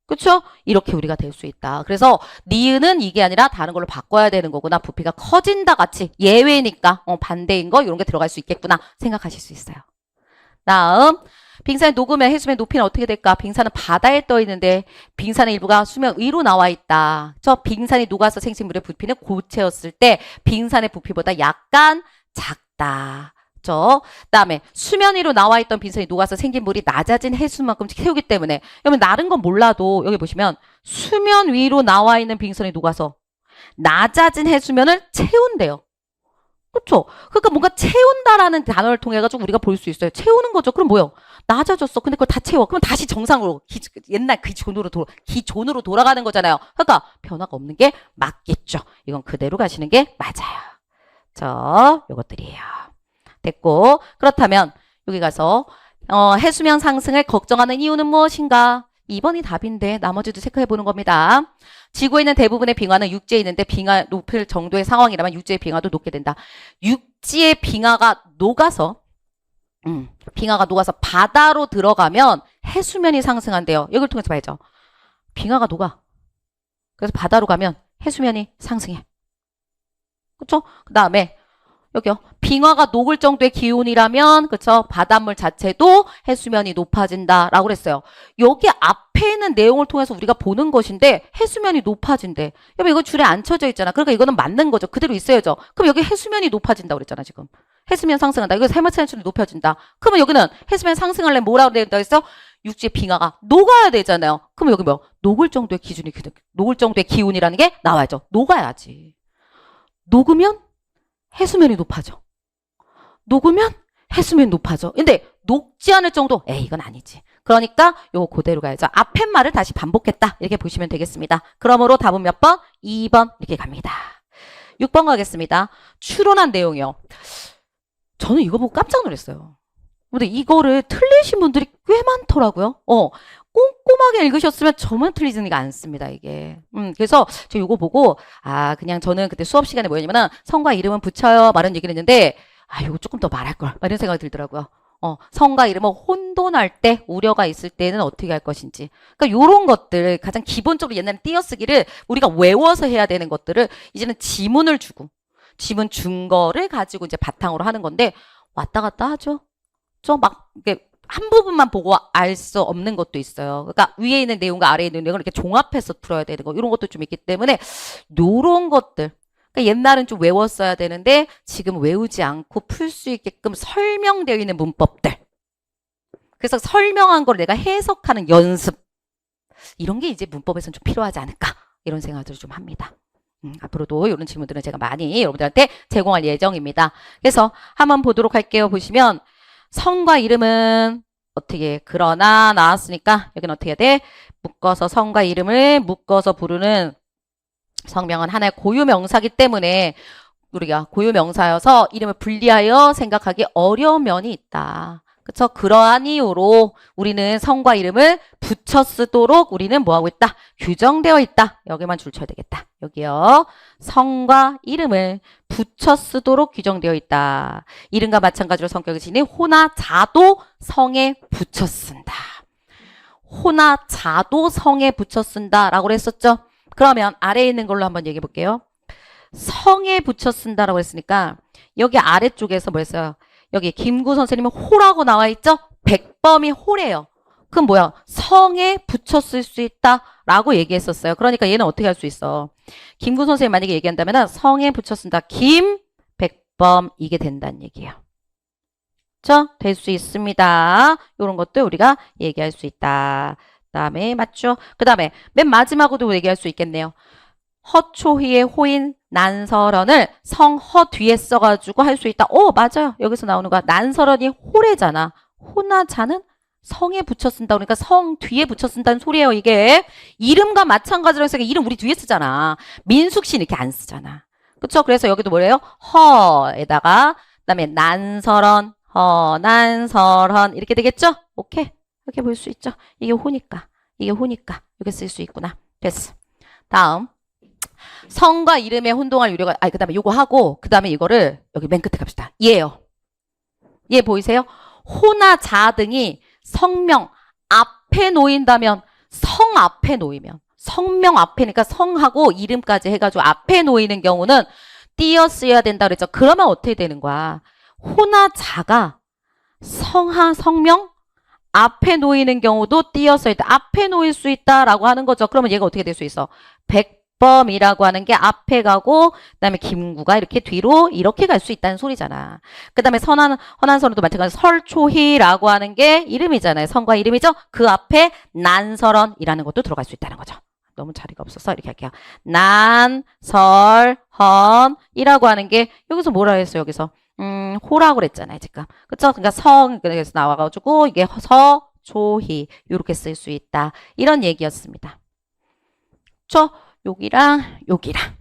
그쵸? 이렇게 우리가 될 수 있다. 그래서 니은은 이게 아니라 다른 걸로 바꿔야 되는 거구나. 부피가 커진다 같이 예외니까 반대인 거 이런 게 들어갈 수 있겠구나 생각하실 수 있어요. 다음 빙산이 녹으면 해수면 높이는 어떻게 될까? 빙산은 바다에 떠 있는데 빙산의 일부가 수면 위로 나와 있다. 빙산이 녹아서 생긴 물의 부피는 고체였을 때 빙산의 부피보다 약간 작다. 그다음에 수면 위로 나와 있던 빙산이 녹아서 생긴 물이 낮아진 해수만큼 채우기 때문에 여러분 다른 건 몰라도 여기 보시면 수면 위로 나와 있는 빙산이 녹아서 낮아진 해수면을 채운대요. 그렇죠? 그러니까 뭔가 채운다라는 단어를 통해 가지고 우리가 볼 수 있어요. 채우는 거죠. 그럼 뭐요? 낮아졌어. 근데 그걸 다 채워. 그럼 다시 정상으로 옛날 기존으로 돌아가는 거잖아요. 그러니까 변화가 없는 게 맞겠죠. 이건 그대로 가시는 게 맞아요. 요것들이에요. 됐고 그렇다면 여기 가서 해수면 상승을 걱정하는 이유는 무엇인가? 2번이 답인데 나머지도 체크해 보는 겁니다. 지구에 있는 대부분의 빙하는 육지에 있는데 빙하 높을 정도의 상황이라면 육지의 빙하도 녹게 된다. 육지의 빙하가 녹아서 바다로 들어가면 해수면이 상승한대요. 여기를 통해서 봐야죠. 빙하가 녹아. 그래서 바다로 가면 해수면이 상승해. 그렇죠? 그 다음에 여기요. 빙하가 녹을 정도의 기온이라면 그렇죠? 바닷물 자체도 해수면이 높아진다라고 그랬어요. 여기 앞에 있는 내용을 통해서 우리가 보는 것인데 해수면이 높아진대. 여러분 이거 줄에 안 쳐져 있잖아. 그러니까 이거는 맞는 거죠. 그대로 있어야죠. 그럼 여기 해수면이 높아진다고 그랬잖아 지금. 해수면 상승한다. 이거 해마천수이 높아진다. 그러면 여기는 해수면 상승하려면 뭐라고 된다 했어? 육지의 빙하가 녹아야 되잖아요. 그럼 여기 뭐 녹을 정도의 기온이라는 게 나와야죠. 녹아야지. 녹으면 해수면이 높아져. 녹으면 해수면이 높아져. 근데 녹지 않을 정도? 이건 아니지. 그러니까 요거 그대로 가야죠. 앞에 말을 다시 반복했다. 이렇게 보시면 되겠습니다. 그러므로 답은 몇 번? 2번 이렇게 갑니다. 6번 가겠습니다. 추론한 내용이요. 저는 이거 보고 깜짝 놀랐어요. 근데 이거를 틀리신 분들이 꽤 많더라고요. 꼼꼼하게 읽으셨으면 저만 틀리지가 않습니다, 이게. 그래서 저 이거 보고, 그냥 저는 그때 수업 시간에 뭐였냐면은, 성과 이름은 붙여요. 말은 얘기를 했는데, 이거 조금 더 말할걸. 이런 생각이 들더라고요. 성과 이름은 혼돈할 때, 우려가 있을 때는 어떻게 할 것인지. 그러니까 요런 것들, 가장 기본적으로 옛날에 띄어쓰기를 우리가 외워서 해야 되는 것들을 이제는 지문 준 거를 가지고 이제 바탕으로 하는 건데, 왔다 갔다 하죠. 이게 한 부분만 보고 알 수 없는 것도 있어요. 그러니까 위에 있는 내용과 아래에 있는 내용을 이렇게 종합해서 풀어야 되는 거 이런 것도 좀 있기 때문에 요런 것들 그러니까 옛날은 좀 외웠어야 되는데 지금 외우지 않고 풀 수 있게끔 설명되어 있는 문법들 그래서 설명한 걸 내가 해석하는 연습 이런 게 이제 문법에서는 좀 필요하지 않을까 이런 생각들을 좀 합니다. 앞으로도 이런 질문들은 제가 많이 여러분들한테 제공할 예정입니다. 그래서 한번 보도록 할게요. 보시면 성과 이름은 어떻게 그러나 나왔으니까 여기는 어떻게 해야 돼? 묶어서 성과 이름을 묶어서 부르는 성명은 하나의 고유명사이기 때문에 우리가 고유명사여서 이름을 분리하여 생각하기 어려운 면이 있다. 그쵸? 그러한 이유로 우리는 성과 이름을 붙여 쓰도록 우리는 뭐하고 있다? 규정되어 있다. 여기만 줄 쳐야 되겠다. 여기요. 성과 이름을 붙여 쓰도록 규정되어 있다. 이름과 마찬가지로 성격을 지닌 호나 자도 성에 붙여 쓴다. 호나 자도 성에 붙여 쓴다 라고 그랬었죠? 그러면 아래에 있는 걸로 한번 얘기해 볼게요. 성에 붙여 쓴다라고 했으니까 여기 아래쪽에서 뭐 했어요? 여기 김구 선생님은 호라고 나와 있죠? 백범이 호래요. 그럼 뭐야? 성에 붙였을 수 있다라고 얘기했었어요. 그러니까 얘는 어떻게 할 수 있어? 김구 선생님 만약에 얘기한다면 성에 붙였습니다. 김, 백범 이게 된다는 얘기예요. 그렇죠? 될 수 있습니다. 이런 것도 우리가 얘기할 수 있다. 그다음에 맞죠? 그다음에 맨 마지막으로도 얘기할 수 있겠네요. 허초희의 호인 난설언을 성허 뒤에 써가지고 할 수 있다. 오, 맞아요. 여기서 나오는 거야. 난설언이 호래잖아. 호나 자는 성에 붙여 쓴다. 그러니까 성 뒤에 붙여 쓴다는 소리예요. 이게 이름과 마찬가지로 해서 이름 우리 뒤에 쓰잖아. 민숙신 이렇게 안 쓰잖아. 그렇죠? 그래서 여기도 뭐래요? 허에다가 그다음에 난설언, 허난설언 이렇게 되겠죠? 오케이. 이렇게 볼 수 있죠? 이게 호니까. 이게 호니까. 이렇게 쓸 수 있구나. 됐어. 다음. 성과 이름의 혼동할 유래가, 그 다음에 요거 하고, 그 다음에 이거를 여기 맨 끝에 갑시다. 얘예요. 얘 보이세요? 호나 자 등이 성명 앞에 놓인다면, 성 앞에 놓이면, 성명 앞에니까 성하고 이름까지 해가지고 앞에 놓이는 경우는 띄어 쓰여야 된다 그랬죠. 그러면 어떻게 되는 거야? 호나 자가 성명 앞에 놓이는 경우도 띄어 써야 돼. 앞에 놓일 수 있다라고 하는 거죠. 그러면 얘가 어떻게 될 수 있어? 백범이라고 하는 게 앞에 가고 그다음에 김구가 이렇게 뒤로 이렇게 갈 수 있다는 소리잖아. 그다음에 허난설언도 마찬가지로 설초희라고 하는 게 이름이잖아요. 성과 이름이죠. 그 앞에 난설언이라는 것도 들어갈 수 있다는 거죠. 너무 자리가 없어서 이렇게 할게요. 난설헌이라고 하는 게 여기서 뭐라 했어요? 여기서 호라고 그랬잖아요, 지금. 그쵸? 그러니까 그래서 나와가지고 이게 서초희 이렇게 쓸 수 있다. 이런 얘기였습니다. 그쵸? 여기랑 여기랑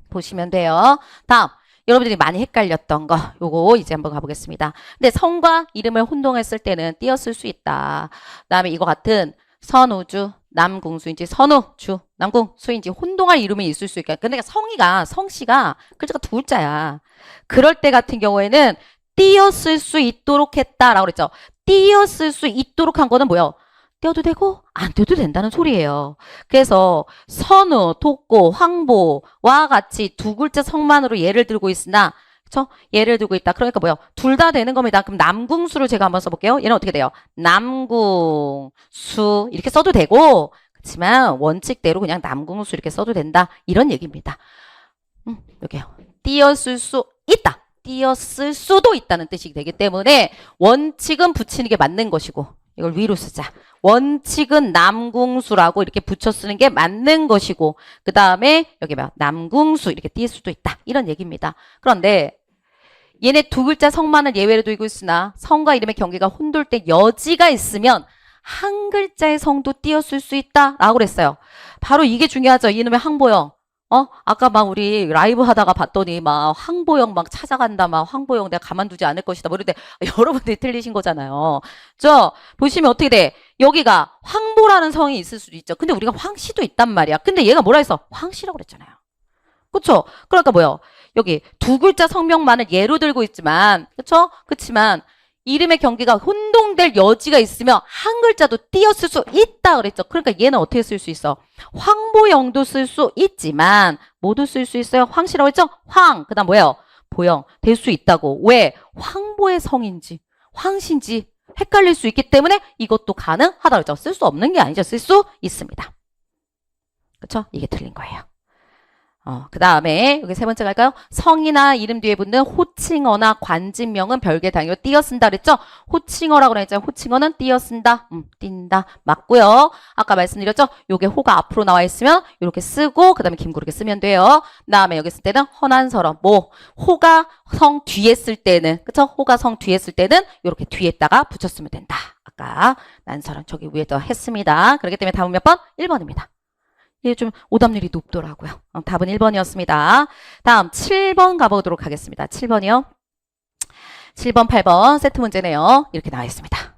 보시면 돼요. 다음. 여러분들이 많이 헷갈렸던 거 요거 이제 한번 가보겠습니다. 근데 성과 이름을 혼동했을 때는 띄어 쓸 수 있다. 그다음에 이거 같은 선우주, 남궁수인지 선우주, 남궁수인지 혼동할 이름이 있을 수 있겠다. 근데 성씨가 글자가 두 글자야. 그럴 때 같은 경우에는 띄어 쓸 수 있도록 했다라고 그랬죠. 띄어 쓸 수 있도록 한 거는 뭐예요? 띄어도 되고 안 띄어도 된다는 소리예요. 그래서 선우, 독고, 황보와 같이 두 글자 성만으로 예를 들고 있으나 그쵸? 예를 들고 있다. 그러니까 뭐예요? 둘 다 되는 겁니다. 그럼 남궁수를 제가 한번 써볼게요. 얘는 어떻게 돼요? 남궁수 이렇게 써도 되고 그렇지만 원칙대로 그냥 남궁수 이렇게 써도 된다. 이런 얘기입니다. 여기요. 띄어쓸 수 있다. 띄어쓸 수도 있다는 뜻이 되기 때문에 원칙은 붙이는 게 맞는 것이고 이걸 위로 쓰자. 원칙은 남궁수라고 이렇게 붙여 쓰는 게 맞는 것이고 그 다음에 여기 봐 남궁수 이렇게 띄을 수도 있다. 이런 얘기입니다. 그런데 얘네 두 글자 성만을 예외로 두고 있으나 성과 이름의 경계가 혼돌 때 여지가 있으면 한 글자의 성도 띄었을 수 있다라고 그랬어요. 바로 이게 중요하죠. 이놈의 항보형. 아까 막 우리 라이브 하다가 봤더니 막 황보영 막 찾아간다. 막 황보영 내가 가만두지 않을 것이다. 뭐 이런데 여러분들이 틀리신 거잖아요. 보시면 어떻게 돼? 여기가 황보라는 성이 있을 수도 있죠. 근데 우리가 황씨도 있단 말이야. 근데 얘가 뭐라 했어? 황씨라고 그랬잖아요. 그쵸? 그러니까 뭐요? 여기 두 글자 성명만을 예로 들고 있지만, 그쵸? 그치만, 이름의 경계가 혼동될 여지가 있으면 한 글자도 띄었을 수 있다 그랬죠. 그러니까 얘는 어떻게 쓸 수 있어? 황보영도 쓸 수 있지만, 모두 쓸 수 있어요. 황씨라고 했죠? 황. 그 다음 뭐예요? 보영. 될 수 있다고. 왜? 황보의 성인지, 황씨인지 헷갈릴 수 있기 때문에 이것도 가능하다 그랬죠. 쓸 수 없는 게 아니죠. 쓸 수 있습니다. 그쵸? 이게 틀린 거예요. 그 다음에 여기 세 번째 갈까요? 성이나 이름 뒤에 붙는 호칭어나 관진명은 별개 단위로 띄어 쓴다 그랬죠? 호칭어라고 그랬잖아요. 호칭어는 띄어 쓴다. 띈다. 맞고요. 아까 말씀드렸죠? 요게 호가 앞으로 나와 있으면 이렇게 쓰고 그 다음에 김구 이렇게 쓰면 돼요. 그 다음에 여기 쓸 때는 허난설언. 호가 성 뒤에 쓸 때는 그쵸? 호가 성 뒤에 쓸 때는 이렇게 뒤에다가 붙였으면 된다. 아까 난설언 저기 위에다 했습니다. 그렇기 때문에 다음 몇 번? 1번입니다. 이게 좀 오답률이 높더라고요. 답은 1번이었습니다. 다음 7번 가보도록 하겠습니다. 7번이요. 7번, 8번 세트 문제네요. 이렇게 나와 있습니다.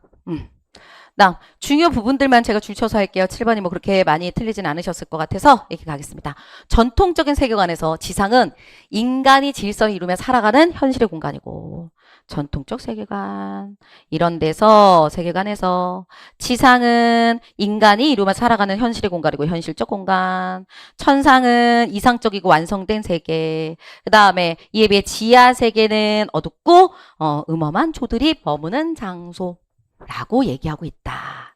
다음 중요 부분들만 제가 줄쳐서 할게요. 7번이 뭐 그렇게 많이 틀리진 않으셨을 것 같아서 이렇게 가겠습니다. 전통적인 세계관에서 지상은 인간이 질서를 이루며 살아가는 현실의 공간이고, 전통적 세계관 이런 데서 세계관에서 지상은 인간이 이루며 살아가는 현실의 공간이고 현실적 공간, 천상은 이상적이고 완성된 세계, 그 다음에 이에 비해 지하 세계는 어둡고 음험한 조들이 머무는 장소라고 얘기하고 있다.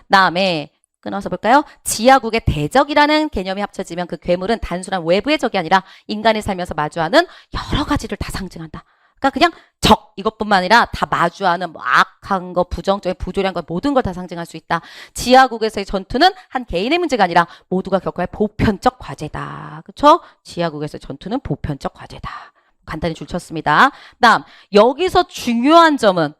다음에 끊어서 볼까요? 지하국의 대적이라는 개념이 합쳐지면 그 괴물은 단순한 외부의 적이 아니라 인간이 살면서 마주하는 여러 가지를 다 상징한다. 그러니까 그냥 적 이것뿐만 아니라 다 마주하는 뭐 악한 거, 부정적인 부조리한 거 모든 걸 다 상징할 수 있다. 지하국에서의 전투는 한 개인의 문제가 아니라 모두가 겪어야 할 보편적 과제다. 그렇죠? 지하국에서의 전투는 보편적 과제다. 간단히 줄쳤습니다. 다음 여기서 중요한 점은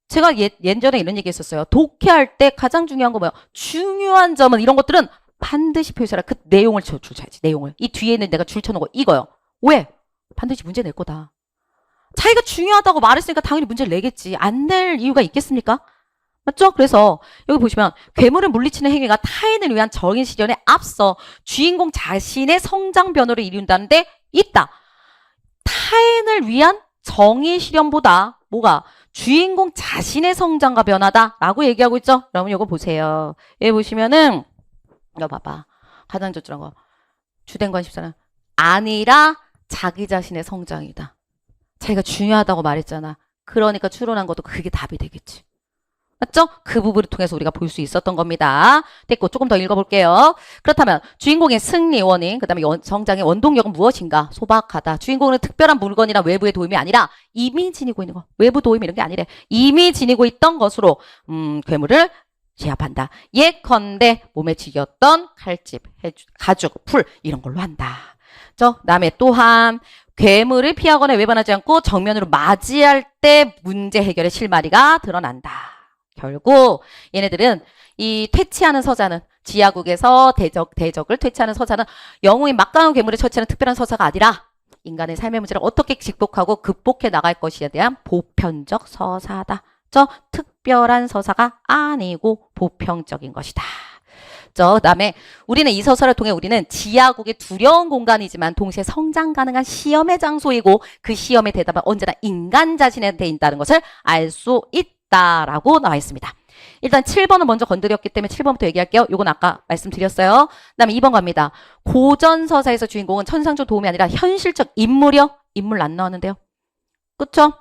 제가 예전에 이런 얘기 했었어요. 독해할 때 가장 중요한 거 뭐야? 중요한 점은 이런 것들은 반드시 표시하라. 그 내용을 줄쳐야지. 내용을. 이 뒤에 있는 내가 줄쳐놓은 거 이거요. 왜? 반드시 문제 낼 거다. 자기가 중요하다고 말했으니까 당연히 문제를 내겠지. 안 낼 이유가 있겠습니까? 맞죠? 그래서 여기 보시면 괴물을 물리치는 행위가 타인을 위한 정의 실현에 앞서 주인공 자신의 성장 변화를 이룬다는데 있다. 타인을 위한 정의 실현보다 뭐가? 주인공 자신의 성장과 변화다라고 얘기하고 있죠? 여러분 이거 보세요. 여기 보시면은 이거 봐봐. 가장 저쪽한 거. 주된 관심사는 아니라 자기 자신의 성장이다. 자기가 중요하다고 말했잖아. 그러니까 추론한 것도 그게 답이 되겠지. 맞죠? 그 부분을 통해서 우리가 볼 수 있었던 겁니다. 됐고 조금 더 읽어볼게요. 그렇다면 주인공의 승리 원인, 그 다음에 성장의 원동력은 무엇인가? 소박하다. 주인공은 특별한 물건이나 외부의 도움이 아니라 이미 지니고 있는 거. 외부 도움 이런 게 아니래. 이미 지니고 있던 것으로 괴물을 제압한다. 예컨대 몸에 지겼던 칼집, 가죽, 풀 이런 걸로 한다. 그다음에 또한 괴물을 피하거나 외면하지 않고 정면으로 맞이할 때 문제 해결의 실마리가 드러난다. 결국 얘네들은 이 퇴치하는 서자는 지하국에서 대적을 퇴치하는 서자는 영웅인 막강한 괴물을 처치하는 특별한 서사가 아니라 인간의 삶의 문제를 어떻게 극복하고 극복해 나갈 것이에 대한 보편적 서사다. 특별한 서사가 아니고 보편적인 것이다. 그다음에 우리는 이 서사를 통해 우리는 지하국의 두려운 공간이지만 동시에 성장 가능한 시험의 장소이고 그 시험의 대답은 언제나 인간 자신한테 있다는 것을 알 수 있다라고 나와 있습니다. 일단 7번은 먼저 건드렸기 때문에 7번부터 얘기할게요. 요건 아까 말씀드렸어요. 그다음에 2번 갑니다. 고전 서사에서 주인공은 천상적 도움이 아니라 현실적 인물이요? 인물 안 나왔는데요. 그쵸?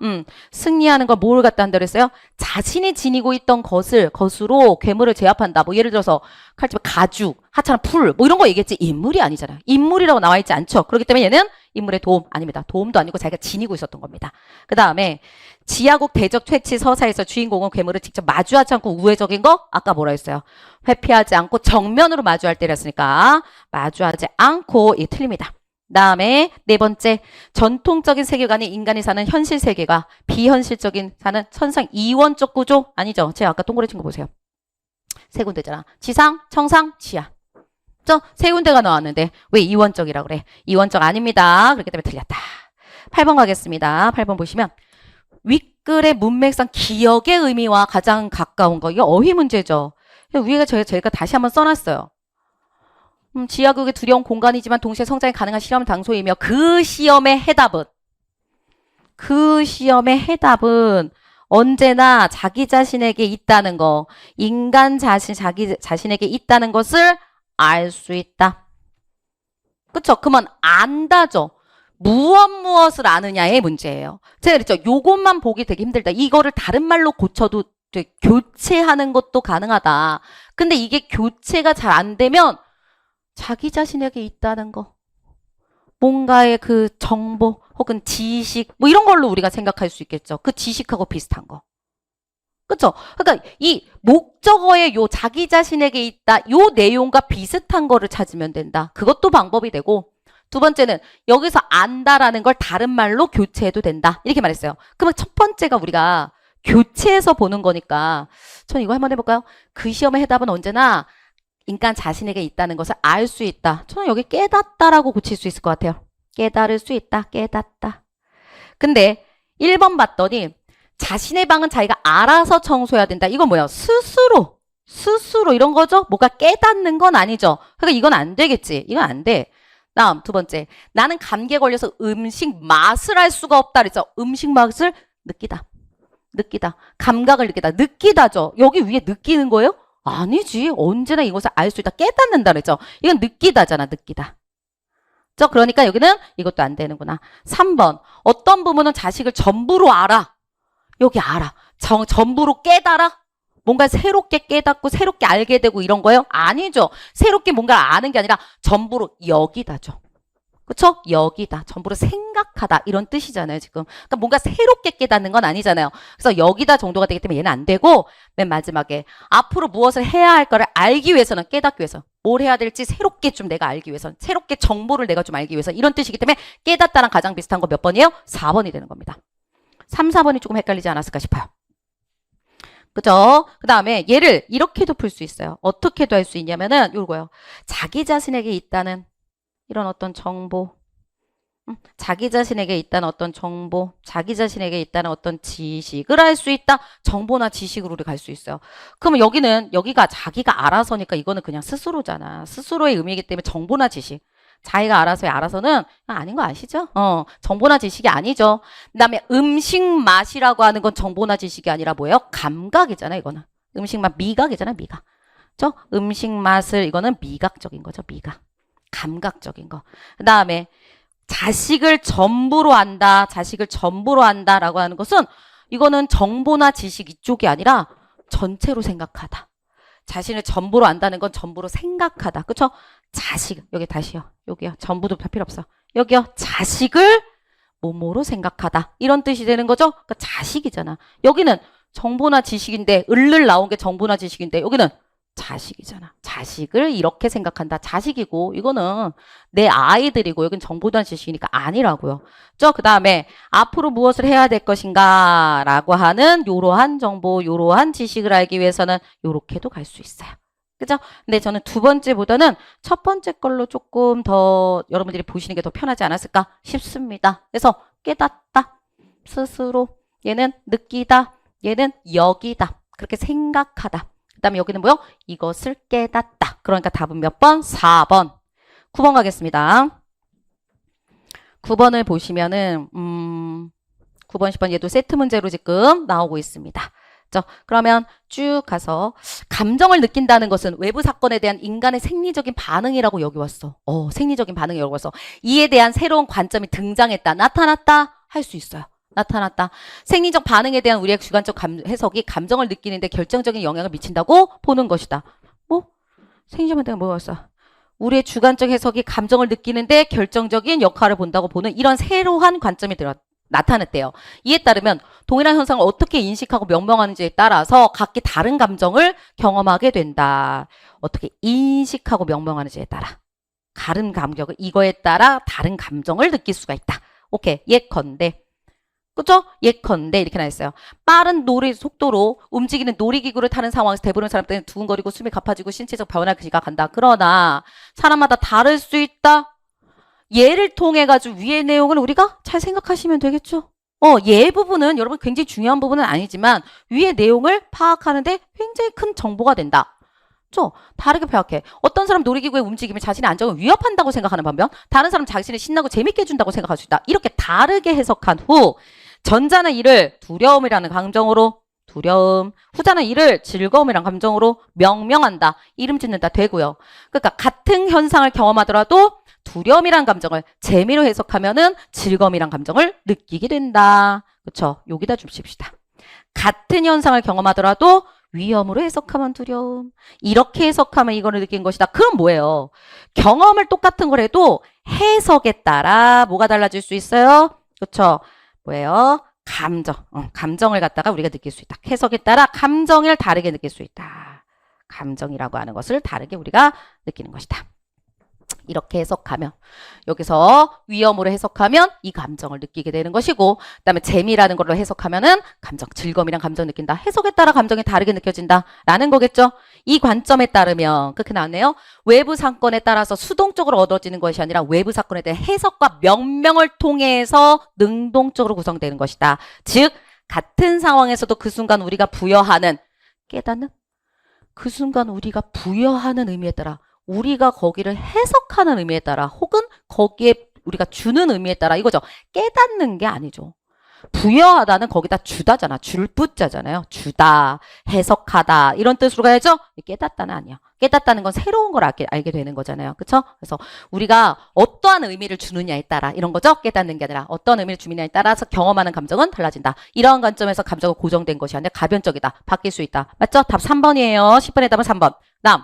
승리하는 걸 뭘 갖다 한다고 했어요? 자신이 지니고 있던 것으로 괴물을 제압한다. 뭐 예를 들어서 칼집, 가죽, 하찮은 풀, 뭐 이런 거 얘기했지. 인물이 아니잖아. 인물이라고 나와 있지 않죠. 그렇기 때문에 얘는 인물의 도움 아닙니다. 도움도 아니고 자기가 지니고 있었던 겁니다. 그 다음에 지하국 대적 퇴치 서사에서 주인공은 괴물을 직접 마주하지 않고 우회적인 거? 아까 뭐라 했어요? 회피하지 않고 정면으로 마주할 때였으니까 마주하지 않고 이 틀립니다. 다음에 네 번째, 전통적인 세계관이 인간이 사는 현실 세계가 비현실적인 사는 천상 이원적 구조 아니죠? 제가 아까 동그랗게 친 거 보세요. 세 군데잖아. 지상, 청상, 지하. 세 군데가 나왔는데 왜 이원적이라고 그래? 이원적 아닙니다. 그렇기 때문에 틀렸다. 8번 가겠습니다. 8번 보시면 윗글의 문맥상 기억의 의미와 가장 가까운 거. 이거 어휘 문제죠. 위에가 저희가 다시 한번 써놨어요. 지하국의 두려운 공간이지만 동시에 성장이 가능한 실험 장소이며 그 시험의 해답은 언제나 자기 자신에게 있다는 거, 인간 자기 자신에게 있다는 것을 알 수 있다. 그쵸? 그러면 안다죠. 무엇을 아느냐의 문제예요. 제가 그랬죠. 요것만 보기 되게 힘들다. 이거를 다른 말로 고쳐도 교체하는 것도 가능하다. 근데 이게 교체가 잘 안 되면 자기 자신에게 있다는 거, 뭔가의 그 정보 혹은 지식 뭐 이런 걸로 우리가 생각할 수 있겠죠. 그 지식하고 비슷한 거. 그쵸? 그러니까 이 목적어의 요 자기 자신에게 있다 요 내용과 비슷한 거를 찾으면 된다. 그것도 방법이 되고, 두 번째는 여기서 안다라는 걸 다른 말로 교체해도 된다. 이렇게 말했어요. 그러면 첫 번째가 우리가 교체해서 보는 거니까 전 이거 한번 해볼까요? 그 시험의 해답은 언제나 인간 자신에게 있다는 것을 알 수 있다. 저는 여기 깨닫다라고 고칠 수 있을 것 같아요. 깨달을 수 있다. 깨닫다. 근데 1번 봤더니 자신의 방은 자기가 알아서 청소해야 된다. 이건 뭐야? 스스로 이런 거죠? 뭐가 깨닫는 건 아니죠. 그러니까 이건 안 되겠지. 이건 안 돼. 다음 두 번째. 나는 감기에 걸려서 음식 맛을 알 수가 없다 그랬죠. 음식 맛을 느끼다. 감각을 느끼다죠. 여기 위에 느끼는 거예요? 아니지. 언제나 이것을 알 수 있다. 깨닫는다 그랬죠. 이건 느끼다잖아. 그러니까 여기는 이것도 안 되는구나. 3번. 어떤 부모는 자식을 전부로 알아. 여기 알아. 전부로 깨달아? 뭔가 새롭게 깨닫고 새롭게 알게 되고 이런 거예요? 아니죠. 새롭게 뭔가 아는 게 아니라 전부로 여기다죠. 그쵸? 여기다. 전부로 생각하다. 이런 뜻이잖아요, 지금. 그러니까 뭔가 새롭게 깨닫는 건 아니잖아요. 그래서 여기다 정도가 되기 때문에 얘는 안 되고, 맨 마지막에 앞으로 무엇을 해야 할 거를 알기 위해서는, 깨닫기 위해서. 뭘 해야 될지 새롭게 좀 내가 알기 위해서. 새롭게 정보를 내가 좀 알기 위해서. 이런 뜻이기 때문에 깨닫다랑 가장 비슷한 거 몇 번이에요? 4번이 되는 겁니다. 3, 4번이 조금 헷갈리지 않았을까 싶어요. 그죠? 그 다음에 얘를 이렇게도 풀 수 있어요. 어떻게도 할 수 있냐면은 요거요. 자기 자신에게 있다는 이런 어떤 정보, 자기 자신에게 있다는 어떤 정보, 자기 자신에게 있다는 어떤 지식을 알 수 있다. 정보나 지식으로 우리 갈 수 있어요. 그러면 여기가 자기가 알아서니까 이거는 그냥 스스로잖아. 스스로의 의미이기 때문에 정보나 지식. 자기가 알아서의 알아서는 아닌 거 아시죠? 정보나 지식이 아니죠. 그다음에 음식 맛이라고 하는 건 정보나 지식이 아니라 뭐예요? 감각이잖아, 이거는. 음식 맛, 미각이잖아, 미각. 그죠? 음식 맛을, 이거는 미각적인 거죠, 미각. 감각적인 거. 그 다음에 자식을 전부로 안다라고 하는 것은 이거는 정보나 지식 이쪽이 아니라 전체로 생각하다. 자신을 전부로 안다는 건 전부로 생각하다. 그쵸? 자식, 여기 다시요. 여기요. 전부도 필요 없어. 여기요. 자식을 뭐뭐로 생각하다. 이런 뜻이 되는 거죠? 그러니까 자식이잖아. 여기는 정보나 지식인데, 을을 나온 게 정보나 지식인데, 여기는 자식이잖아. 자식을 이렇게 생각한다. 자식이고 이거는 내 아이들이고 여긴 정보단 지식이니까 아니라고요. 그 다음에 앞으로 무엇을 해야 될 것인가 라고 하는 요러한 정보, 요러한 지식을 알기 위해서는 요렇게도 갈 수 있어요. 그죠? 근데 저는 두 번째보다는 첫 번째 걸로 조금 더 여러분들이 보시는 게 더 편하지 않았을까 싶습니다. 그래서 깨닫다, 스스로, 얘는 느끼다, 얘는 여기다, 그렇게 생각하다. 그 다음에 여기는 뭐요? 이것을 깨닫다. 그러니까 답은 몇 번? 4번. 9번 가겠습니다. 9번을 보시면은 9번, 10번 얘도 세트 문제로 지금 나오고 있습니다. 그러면 쭉 가서 감정을 느낀다는 것은 외부 사건에 대한 인간의 생리적인 반응이라고 여기 왔어. 생리적인 반응이 여기 왔어. 이에 대한 새로운 관점이 등장했다. 나타났다. 할 수 있어요. 나타났다. 생리적 반응에 대한 우리의 주관적 해석이 감정을 느끼는데 결정적인 영향을 미친다고 보는 것이다. 생리적 반응은 뭐였어? 우리의 주관적 해석이 감정을 느끼는데 결정적인 역할을 본다고 보는 이런 새로운 관점이 나타났대요. 이에 따르면 동일한 현상을 어떻게 인식하고 명명하는지에 따라서 각기 다른 감정을 경험하게 된다. 어떻게 인식하고 명명하는지에 따라 다른 감격을 이거에 따라 다른 감정을 느낄 수가 있다. 오케이. 예컨대. 그죠? 예컨대 이렇게 나왔어요. 빠른 속도로 움직이는 놀이기구를 타는 상황에서 대부분 사람들은 두근거리고 숨이 가빠지고 신체적 변화가 지각한다. 그러나 사람마다 다를 수 있다. 예를 통해 가지고 위의 내용을 우리가 잘 생각하시면 되겠죠. 예 부분은 여러분 굉장히 중요한 부분은 아니지만 위의 내용을 파악하는데 굉장히 큰 정보가 된다. 다르게 생각해. 어떤 사람 놀이기구의 움직임이 자신의 안정을 위협한다고 생각하는 반면 다른 사람 자신을 신나고 재밌게 해준다고 생각할 수 있다. 이렇게 다르게 해석한 후 전자는 이를 두려움이라는 감정으로 두려움, 후자는 이를 즐거움이라는 감정으로 명명한다. 이름 짓는다. 되고요. 그러니까 같은 현상을 경험하더라도 두려움이란 감정을 재미로 해석하면은 즐거움이란 감정을 느끼게 된다. 그렇죠? 여기다 좀 씁시다. 같은 현상을 경험하더라도 위험으로 해석하면 두려움. 이렇게 해석하면 이거를 느낀 것이다. 그럼 뭐예요? 경험을 똑같은 걸 해도 해석에 따라 뭐가 달라질 수 있어요? 그렇죠? 뭐예요? 감정을 갖다가 우리가 느낄 수 있다. 해석에 따라 감정을 다르게 느낄 수 있다. 감정이라고 하는 것을 다르게 우리가 느끼는 것이다. 이렇게 해석하면 여기서 위험으로 해석하면 이 감정을 느끼게 되는 것이고 그다음에 재미라는 걸로 해석하면은 즐거움이란 감정 느낀다. 해석에 따라 감정이 다르게 느껴진다라는 거겠죠. 이 관점에 따르면 그렇게 나왔네요. 외부 사건에 따라서 수동적으로 얻어지는 것이 아니라 외부 사건에 대한 해석과 명명을 통해서 능동적으로 구성되는 것이다. 즉 같은 상황에서도 그 순간 우리가 부여하는 깨닫는 그 순간 우리가 부여하는 의미에 따라 우리가 거기를 해석하는 의미에 따라 혹은 거기에 우리가 주는 의미에 따라 이거죠. 깨닫는 게 아니죠. 부여하다는 거기다 주다잖아. 줄 붙자잖아요. 주다, 해석하다 이런 뜻으로 가야죠. 깨닫다는 아니야. 깨닫다는 건 새로운 걸 알게 되는 거잖아요. 그렇죠? 그래서 우리가 어떠한 의미를 주느냐에 따라 이런 거죠. 깨닫는 게 아니라 어떤 의미를 주느냐에 따라서 경험하는 감정은 달라진다. 이러한 관점에서 감정은 고정된 것이 아니라 가변적이다. 바뀔 수 있다. 맞죠? 답 3번이에요. 10번의 답은 3번. 다음.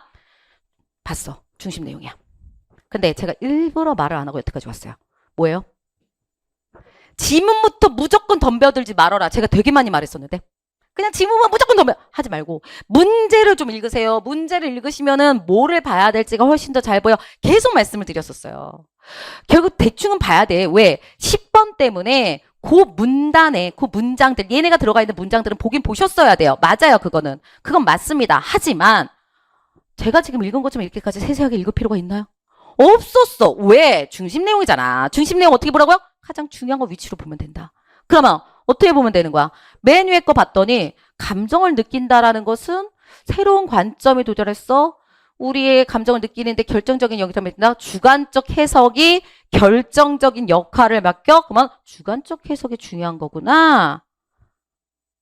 봤어. 중심 내용이야. 근데 제가 일부러 말을 안 하고 여태까지 왔어요. 뭐예요? 지문부터 무조건 덤벼들지 말아라. 제가 되게 많이 말했었는데. 그냥 지문만 무조건 하지 말고 문제를 좀 읽으세요. 문제를 읽으시면은 뭐를 봐야 될지가 훨씬 더 잘 보여. 계속 말씀을 드렸었어요. 결국 대충은 봐야 돼. 왜? 10번 때문에 그 문단에 그 문장들 얘네가 들어가 있는 문장들은 보긴 보셨어야 돼요. 맞아요. 그건 맞습니다. 하지만 제가 지금 읽은 것처럼 이렇게까지 세세하게 읽을 필요가 있나요? 없었어. 왜? 중심 내용이잖아. 중심 내용 어떻게 보라고요? 가장 중요한 거 위치로 보면 된다. 그러면 어떻게 보면 되는 거야? 맨 위에 거 봤더니 감정을 느낀다라는 것은 새로운 관점에 도달했어. 우리의 감정을 느끼는데 결정적인 역할을 맡는다. 주관적 해석이 결정적인 역할을 맡겨. 그러면 주관적 해석이 중요한 거구나.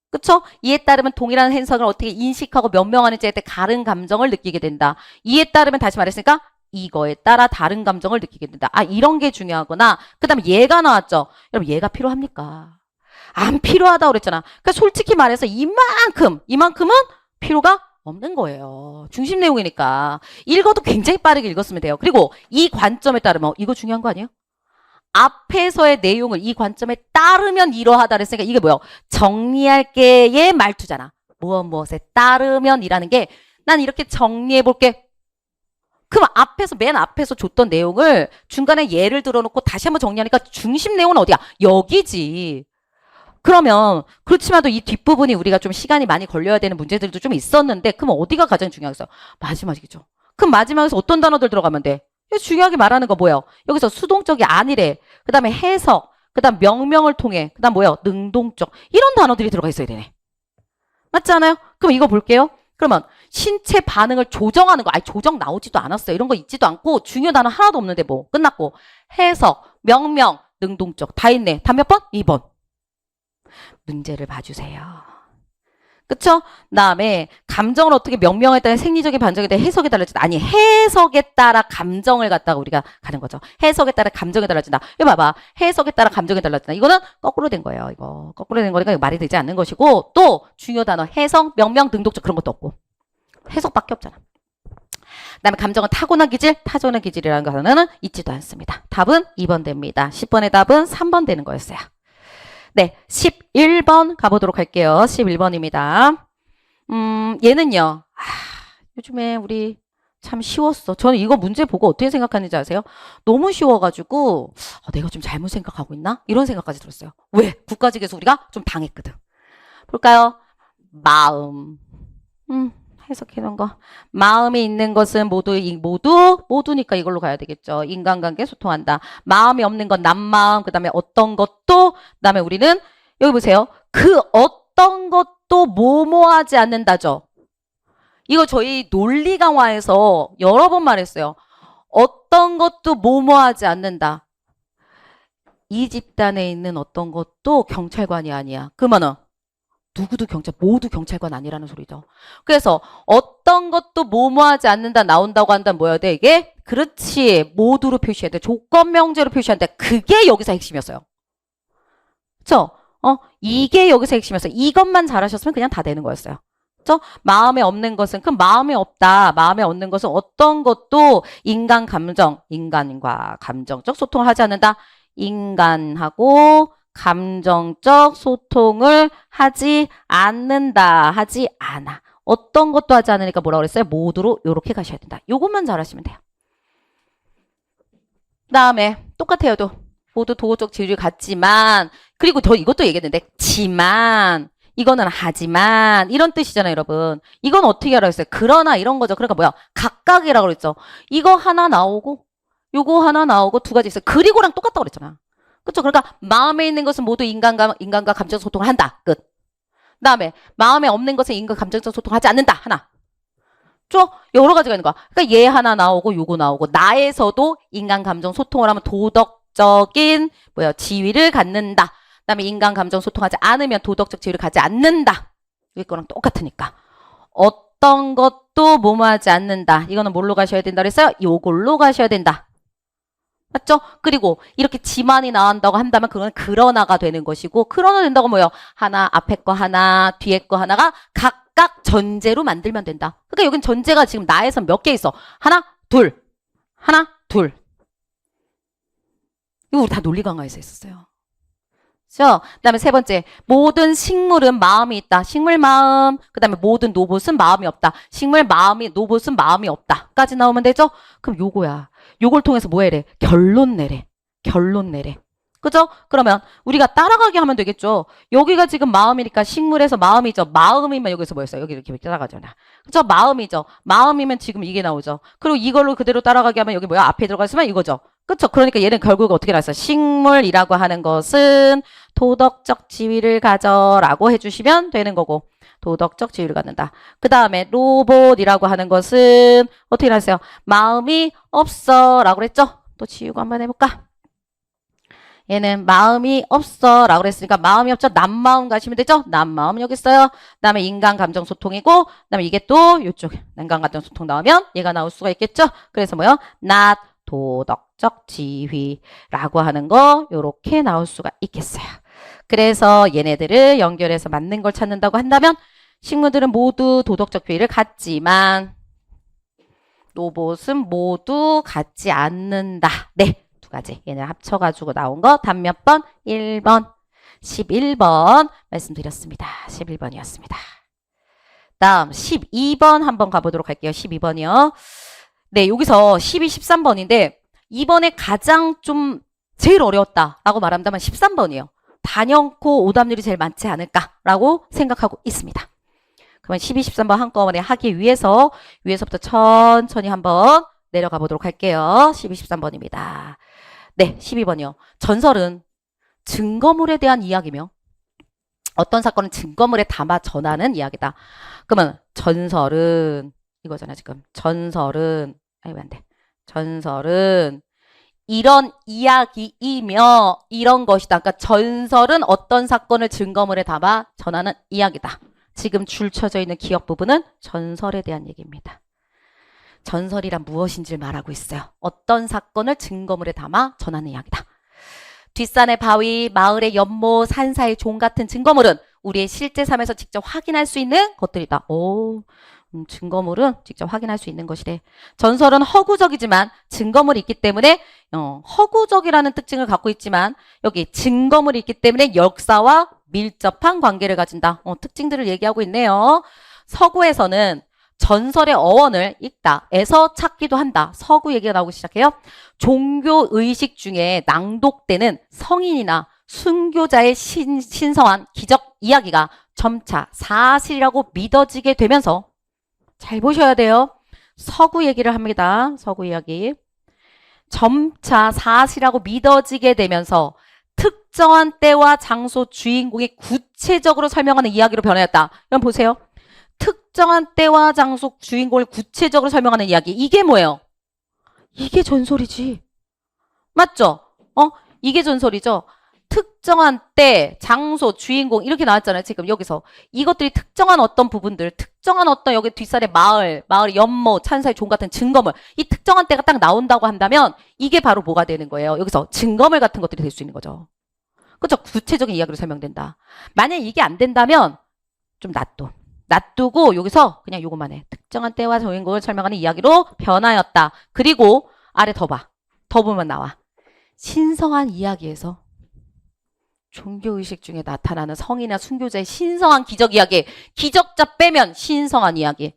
그쵸? 이에 따르면 동일한 해석을 어떻게 인식하고 변명하는지에 따라 다른 감정을 느끼게 된다. 이에 따르면 다시 말했으니까 이거에 따라 다른 감정을 느끼게 된다. 아, 이런 게 중요하구나. 그 다음에 얘가 나왔죠. 여러분, 얘가 필요합니까? 안 필요하다고 그랬잖아. 그러니까 솔직히 말해서 이만큼은 필요가 없는 거예요. 중심 내용이니까. 읽어도 굉장히 빠르게 읽었으면 돼요. 그리고 이 관점에 따르면 이거 중요한 거 아니에요? 앞에서의 내용을 이 관점에 따르면 이러하다 그랬으니까 이게 뭐예요? 정리할 게의 말투잖아. 무엇에 따르면이라는 게 난 이렇게 정리해 볼게. 그럼 맨 앞에서 줬던 내용을 중간에 예를 들어놓고 다시 한번 정리하니까 중심 내용은 어디야? 여기지. 그러면 그렇지만도 이 뒷부분이 우리가 좀 시간이 많이 걸려야 되는 문제들도 좀 있었는데 그럼 어디가 가장 중요하겠어요? 마지막이죠. 그럼 마지막에서 어떤 단어들 들어가면 돼? 중요하게 말하는 거 뭐예요? 여기서 수동적이 아니래. 그 다음에 해석, 그 다음 명명을 통해, 그 다음 뭐예요? 능동적. 이런 단어들이 들어가 있어야 되네. 맞지 않아요? 그럼 이거 볼게요. 그러면 신체 반응을 조정하는 거. 아니 조정 나오지도 않았어요. 이런 거 있지도 않고 중요한 단어 하나도 없는데 뭐 끝났고 해석, 명명, 능동적 다 있네. 답 몇 번? 2번. 문제를 봐주세요. 그쵸? 다음에 감정을 어떻게 명명에 따라 생리적인 반정에 대해 해석이 달라진다. 아니 해석에 따라 감정을 갖다가 우리가 가는 거죠. 해석에 따라 감정이 달라진다. 이거 봐봐. 해석에 따라 감정이 달라진다. 이거는 거꾸로 된 거예요. 이거 거꾸로 된 거니까 말이 되지 않는 것이고 또 중요 단어 해석, 명명, 능동적 그런 것도 없고 해석밖에 없잖아. 그다음에 감정은 타고난 기질, 타고난 기질이라는 것은 있지도 않습니다. 답은 2번 됩니다. 10번의 답은 3번 되는 거였어요. 네, 11번 가보도록 할게요. 11번입니다. 얘는요. 요즘에 우리 참 쉬웠어. 저는 이거 문제 보고 어떻게 생각하는지 아세요? 너무 쉬워가지고 내가 좀 잘못 생각하고 있나? 이런 생각까지 들었어요. 왜? 국가직에서 우리가 좀 당했거든. 볼까요? 마음. 해석해놓은 거. 마음이 있는 것은 모두니까 이걸로 가야 되겠죠. 인간관계 소통한다. 마음이 없는 건 남마음, 그 다음에 어떤 것도, 그 다음에 우리는, 여기 보세요. 그 어떤 것도 뭐뭐하지 않는다죠. 이거 저희 논리 강화에서 여러 번 말했어요. 어떤 것도 뭐뭐하지 않는다. 이 집단에 있는 어떤 것도 경찰관이 아니야. 그러면은, 모두 경찰관 아니라는 소리죠. 그래서 어떤 것도 뭐뭐하지 않는다 나온다고 한다면 뭐여야 돼? 이게 그렇지 모두로 표시해야 돼. 조건 명제로 표시한다. 그게 여기서 핵심이었어요. 그쵸? 이게 여기서 핵심이었어요. 이것만 잘하셨으면 그냥 다 되는 거였어요. 그쵸? 마음에 없는 것은 그럼 마음에 없다. 마음에 없는 것은 어떤 것도 인간과 감정적 소통을 하지 않는다. 인간하고 감정적 소통을 하지 않는다. 하지 않아. 어떤 것도 하지 않으니까 뭐라고 그랬어요? 모두로 이렇게 가셔야 된다. 요것만 잘하시면 돼요. 그 다음에 똑같아요. 또 모두 도구적 지위를 갖지만 그리고 이것도 얘기했는데 지만 이거는 하지만 이런 뜻이잖아요. 여러분. 이건 어떻게 하라고 했어요? 그러나 이런 거죠. 그러니까 뭐야? 각각이라고 그랬죠. 이거 하나 나오고 요거 하나 나오고 두 가지 있어요. 그리고랑 똑같다고 그랬잖아. 그쵸? 그러니까 마음에 있는 것은 모두 인간과 감정 소통을 한다. 끝. 그다음에 마음에 없는 것에 인간 감정적 소통하지 않는다. 하나. 쭉 여러 가지가 있는 거야. 그러니까 얘 하나 나오고 요거 나오고 나에서도 인간 감정 소통을 하면 도덕적인 지위를 갖는다. 그다음에 인간 감정 소통하지 않으면 도덕적 지위를 갖지 않는다. 이거랑 똑같으니까. 어떤 것도 뭐뭐하지 않는다. 이거는 뭘로 가셔야 된다 그랬어요? 요걸로 가셔야 된다. 맞죠? 그리고 이렇게 지만이 나온다고 한다면 그건 그러나가 되는 것이고 그러나 된다고 뭐예요? 하나, 앞에 거 하나, 뒤에 거 하나가 각각 전제로 만들면 된다. 그러니까 여긴 전제가 지금 나에서 몇 개 있어? 하나, 둘. 하나, 둘. 이거 우리 다 논리 강화에서 했었어요. 그렇죠? 그다음에 세 번째, 모든 식물은 마음이 있다. 식물 마음. 그다음에 모든 로봇은 마음이 없다. 식물 마음이, 로봇은 마음이 없다. 까지 나오면 되죠? 그럼 요거야. 요걸 통해서 뭐 해래? 결론 내래. 결론 내래. 그죠? 그러면 우리가 따라가게 하면 되겠죠. 여기가 지금 마음이니까 식물에서 마음이죠. 마음이면 여기서 뭐였어요? 여기 이렇게 따라가잖아. 그죠? 마음이죠. 마음이면 지금 이게 나오죠. 그리고 이걸로 그대로 따라가게 하면 여기 뭐야? 앞에 들어가 있으면 이거죠. 그쵸? 그러니까 얘는 결국 어떻게 나왔어요? 식물이라고 하는 것은 도덕적 지위를 가져라고 해주시면 되는 거고 도덕적 지위를 갖는다. 그 다음에 로봇이라고 하는 것은 어떻게 나왔어요? 마음이 없어 라고 그랬죠? 또 지우고 한번 해볼까? 얘는 마음이 없어 라고 그랬으니까 마음이 없죠? 남마음 가시면 되죠? 남마음 여기 있어요. 그 다음에 인간 감정 소통이고 그 다음에 이게 또 이쪽 인간 감정 소통 나오면 얘가 나올 수가 있겠죠? 그래서 뭐요? not 도덕적 지위라고 하는 거 요렇게 나올 수가 있겠어요. 그래서 얘네들을 연결해서 맞는 걸 찾는다고 한다면 식물들은 모두 도덕적 지위를 갖지만 로봇은 모두 갖지 않는다. 네, 두 가지. 얘네 합쳐가지고 나온 거 답 몇 번? 1번. 11번 말씀드렸습니다. 11번이었습니다. 다음 12번 한번 가보도록 할게요. 12번이요. 네, 여기서 12, 13번인데 이번에 가장 좀 제일 어려웠다라고 말한다면 13번이에요. 단연코 오답률이 제일 많지 않을까라고 생각하고 있습니다. 그러면 12, 13번 한꺼번에 하기 위해서 위에서부터 천천히 한번 내려가 보도록 할게요. 12, 13번입니다. 네, 12번이요. 전설은 증거물에 대한 이야기며 어떤 사건은 증거물에 담아 전하는 이야기다. 그러면 전설은 이거잖아 지금. 전설은 아이고 안 돼. 전설은 이런 이야기이며 이런 것이다. 그러니까 전설은 어떤 사건을 증거물에 담아 전하는 이야기다. 지금 줄 쳐져 있는 기억 부분은 전설에 대한 얘기입니다. 전설이란 무엇인지를 말하고 있어요. 어떤 사건을 증거물에 담아 전하는 이야기다. 뒷산의 바위, 마을의 연못, 산사의 종 같은 증거물은 우리의 실제 삶에서 직접 확인할 수 있는 것들이다. 오, 증거물은 직접 확인할 수 있는 것이래. 전설은 허구적이지만 증거물이 있기 때문에 허구적이라는 특징을 갖고 있지만 여기 증거물이 있기 때문에 역사와 밀접한 관계를 가진다. 특징들을 얘기하고 있네요. 서구에서는 전설의 어원을 읽다, 에서 찾기도 한다. 서구 얘기가 나오기 시작해요. 종교의식 중에 낭독되는 성인이나 순교자의 신성한 기적 이야기가 점차 사실이라고 믿어지게 되면서 잘 보셔야 돼요. 서구 얘기를 합니다. 서구 이야기. 점차 사실이라고 믿어지게 되면서 특정한 때와 장소 주인공이 구체적으로 설명하는 이야기로 변하였다. 그럼 보세요. 특정한 때와 장소 주인공을 구체적으로 설명하는 이야기. 이게 뭐예요? 이게 전설이지. 맞죠? 이게 전설이죠. 특정한 때, 장소, 주인공 이렇게 나왔잖아요. 지금 여기서. 이것들이 특정한 어떤 부분들, 특정한 어떤 여기 뒷살의 마을, 연못, 찬사의 종 같은 증거물. 이 특정한 때가 딱 나온다고 한다면 이게 바로 뭐가 되는 거예요? 여기서 증거물 같은 것들이 될 수 있는 거죠. 그렇죠? 구체적인 이야기로 설명된다. 만약 이게 안 된다면 좀 놔두고 여기서 그냥 요것만 해. 특정한 때와 주인공을 설명하는 이야기로 변하였다. 그리고 아래 더 봐. 더 보면 나와. 신성한 이야기에서 종교의식 중에 나타나는 성이나 순교자의 신성한 기적 이야기. 기적자 빼면 신성한 이야기.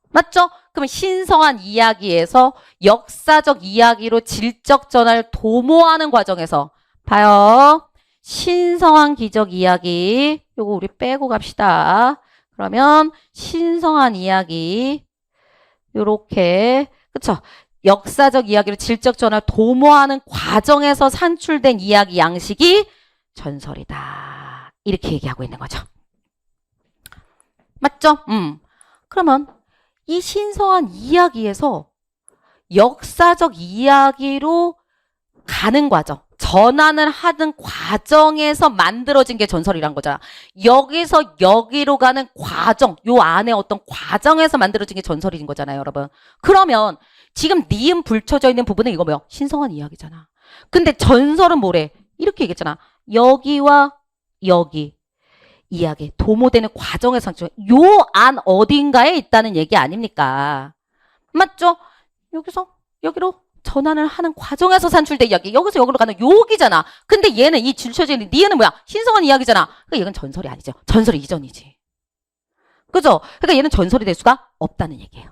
맞죠? 그러면 신성한 이야기에서 역사적 이야기로 질적 전환을 도모하는 과정에서 봐요. 신성한 기적 이야기. 요거 우리 빼고 갑시다. 그러면 신성한 이야기. 요렇게. 그쵸? 역사적 이야기로 질적 전환을 도모하는 과정에서 산출된 이야기 양식이 전설이다. 이렇게 얘기하고 있는 거죠. 맞죠? 그러면 이 신성한 이야기에서 역사적 이야기로 가는 과정, 전환을 하는 과정에서 만들어진 게 전설이란 거잖아. 여기서 여기로 가는 과정, 요 안에 어떤 과정에서 만들어진 게 전설인 거잖아요, 여러분. 그러면 지금 니은 불쳐져 있는 부분은 이거 뭐야? 신성한 이야기잖아. 근데 전설은 뭐래? 이렇게 얘기했잖아. 여기와 여기 이야기, 도모되는 과정에서 요 안 어딘가에 있다는 얘기 아닙니까? 맞죠? 여기서 여기로 전환을 하는 과정에서 산출된 이야기. 여기서 여기로 가는 여기잖아. 근데 얘는 이 줄쳐져 있는 니은은 뭐야? 신성한 이야기잖아. 그러니까 얘는 전설이 아니죠. 전설 이전이지. 그죠? 그러니까 얘는 전설이 될 수가 없다는 얘기예요.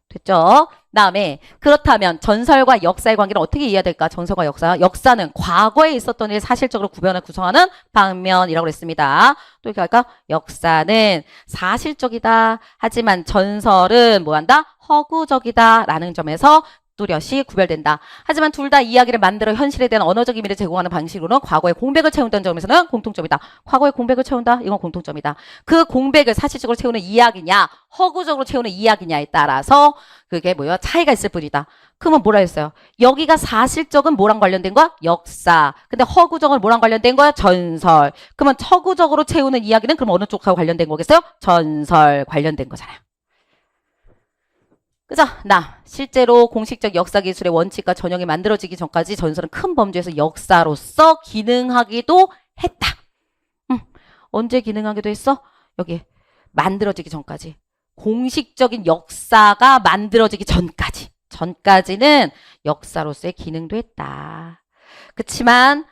됐죠? 다음에 그렇다면 전설과 역사의 관계를 어떻게 이해해야 될까? 전설과 역사. 역사는 과거에 있었던 일 사실적으로 구별을 구성하는 방면이라고 했습니다. 또 이렇게 할까? 역사는 사실적이다. 하지만 전설은 뭐한다? 허구적이다. 라는 점에서 뚜렷이 구별된다. 하지만 둘 다 이야기를 만들어 현실에 대한 언어적 의미를 제공하는 방식으로는 과거의 공백을 채운다는 점에서는 공통점이다. 과거의 공백을 채운다? 이건 공통점이다. 그 공백을 사실적으로 채우는 이야기냐, 허구적으로 채우는 이야기냐에 따라서 그게 뭐예요? 차이가 있을 뿐이다. 그러면 뭐라 했어요? 여기가 사실적은 뭐랑 관련된 거야? 역사. 근데 허구적은 뭐랑 관련된 거야? 전설. 그러면 허구적으로 채우는 이야기는 그럼 어느 쪽하고 관련된 거겠어요? 전설 관련된 거잖아요. 그죠? 실제로 공식적 역사 기술의 원칙과 전형이 만들어지기 전까지 전설은 큰 범주에서 역사로서 기능하기도 했다. 언제 기능하기도 했어? 여기 만들어지기 전까지. 공식적인 역사가 만들어지기 전까지. 전까지는 역사로서의 기능도 했다. 그렇지만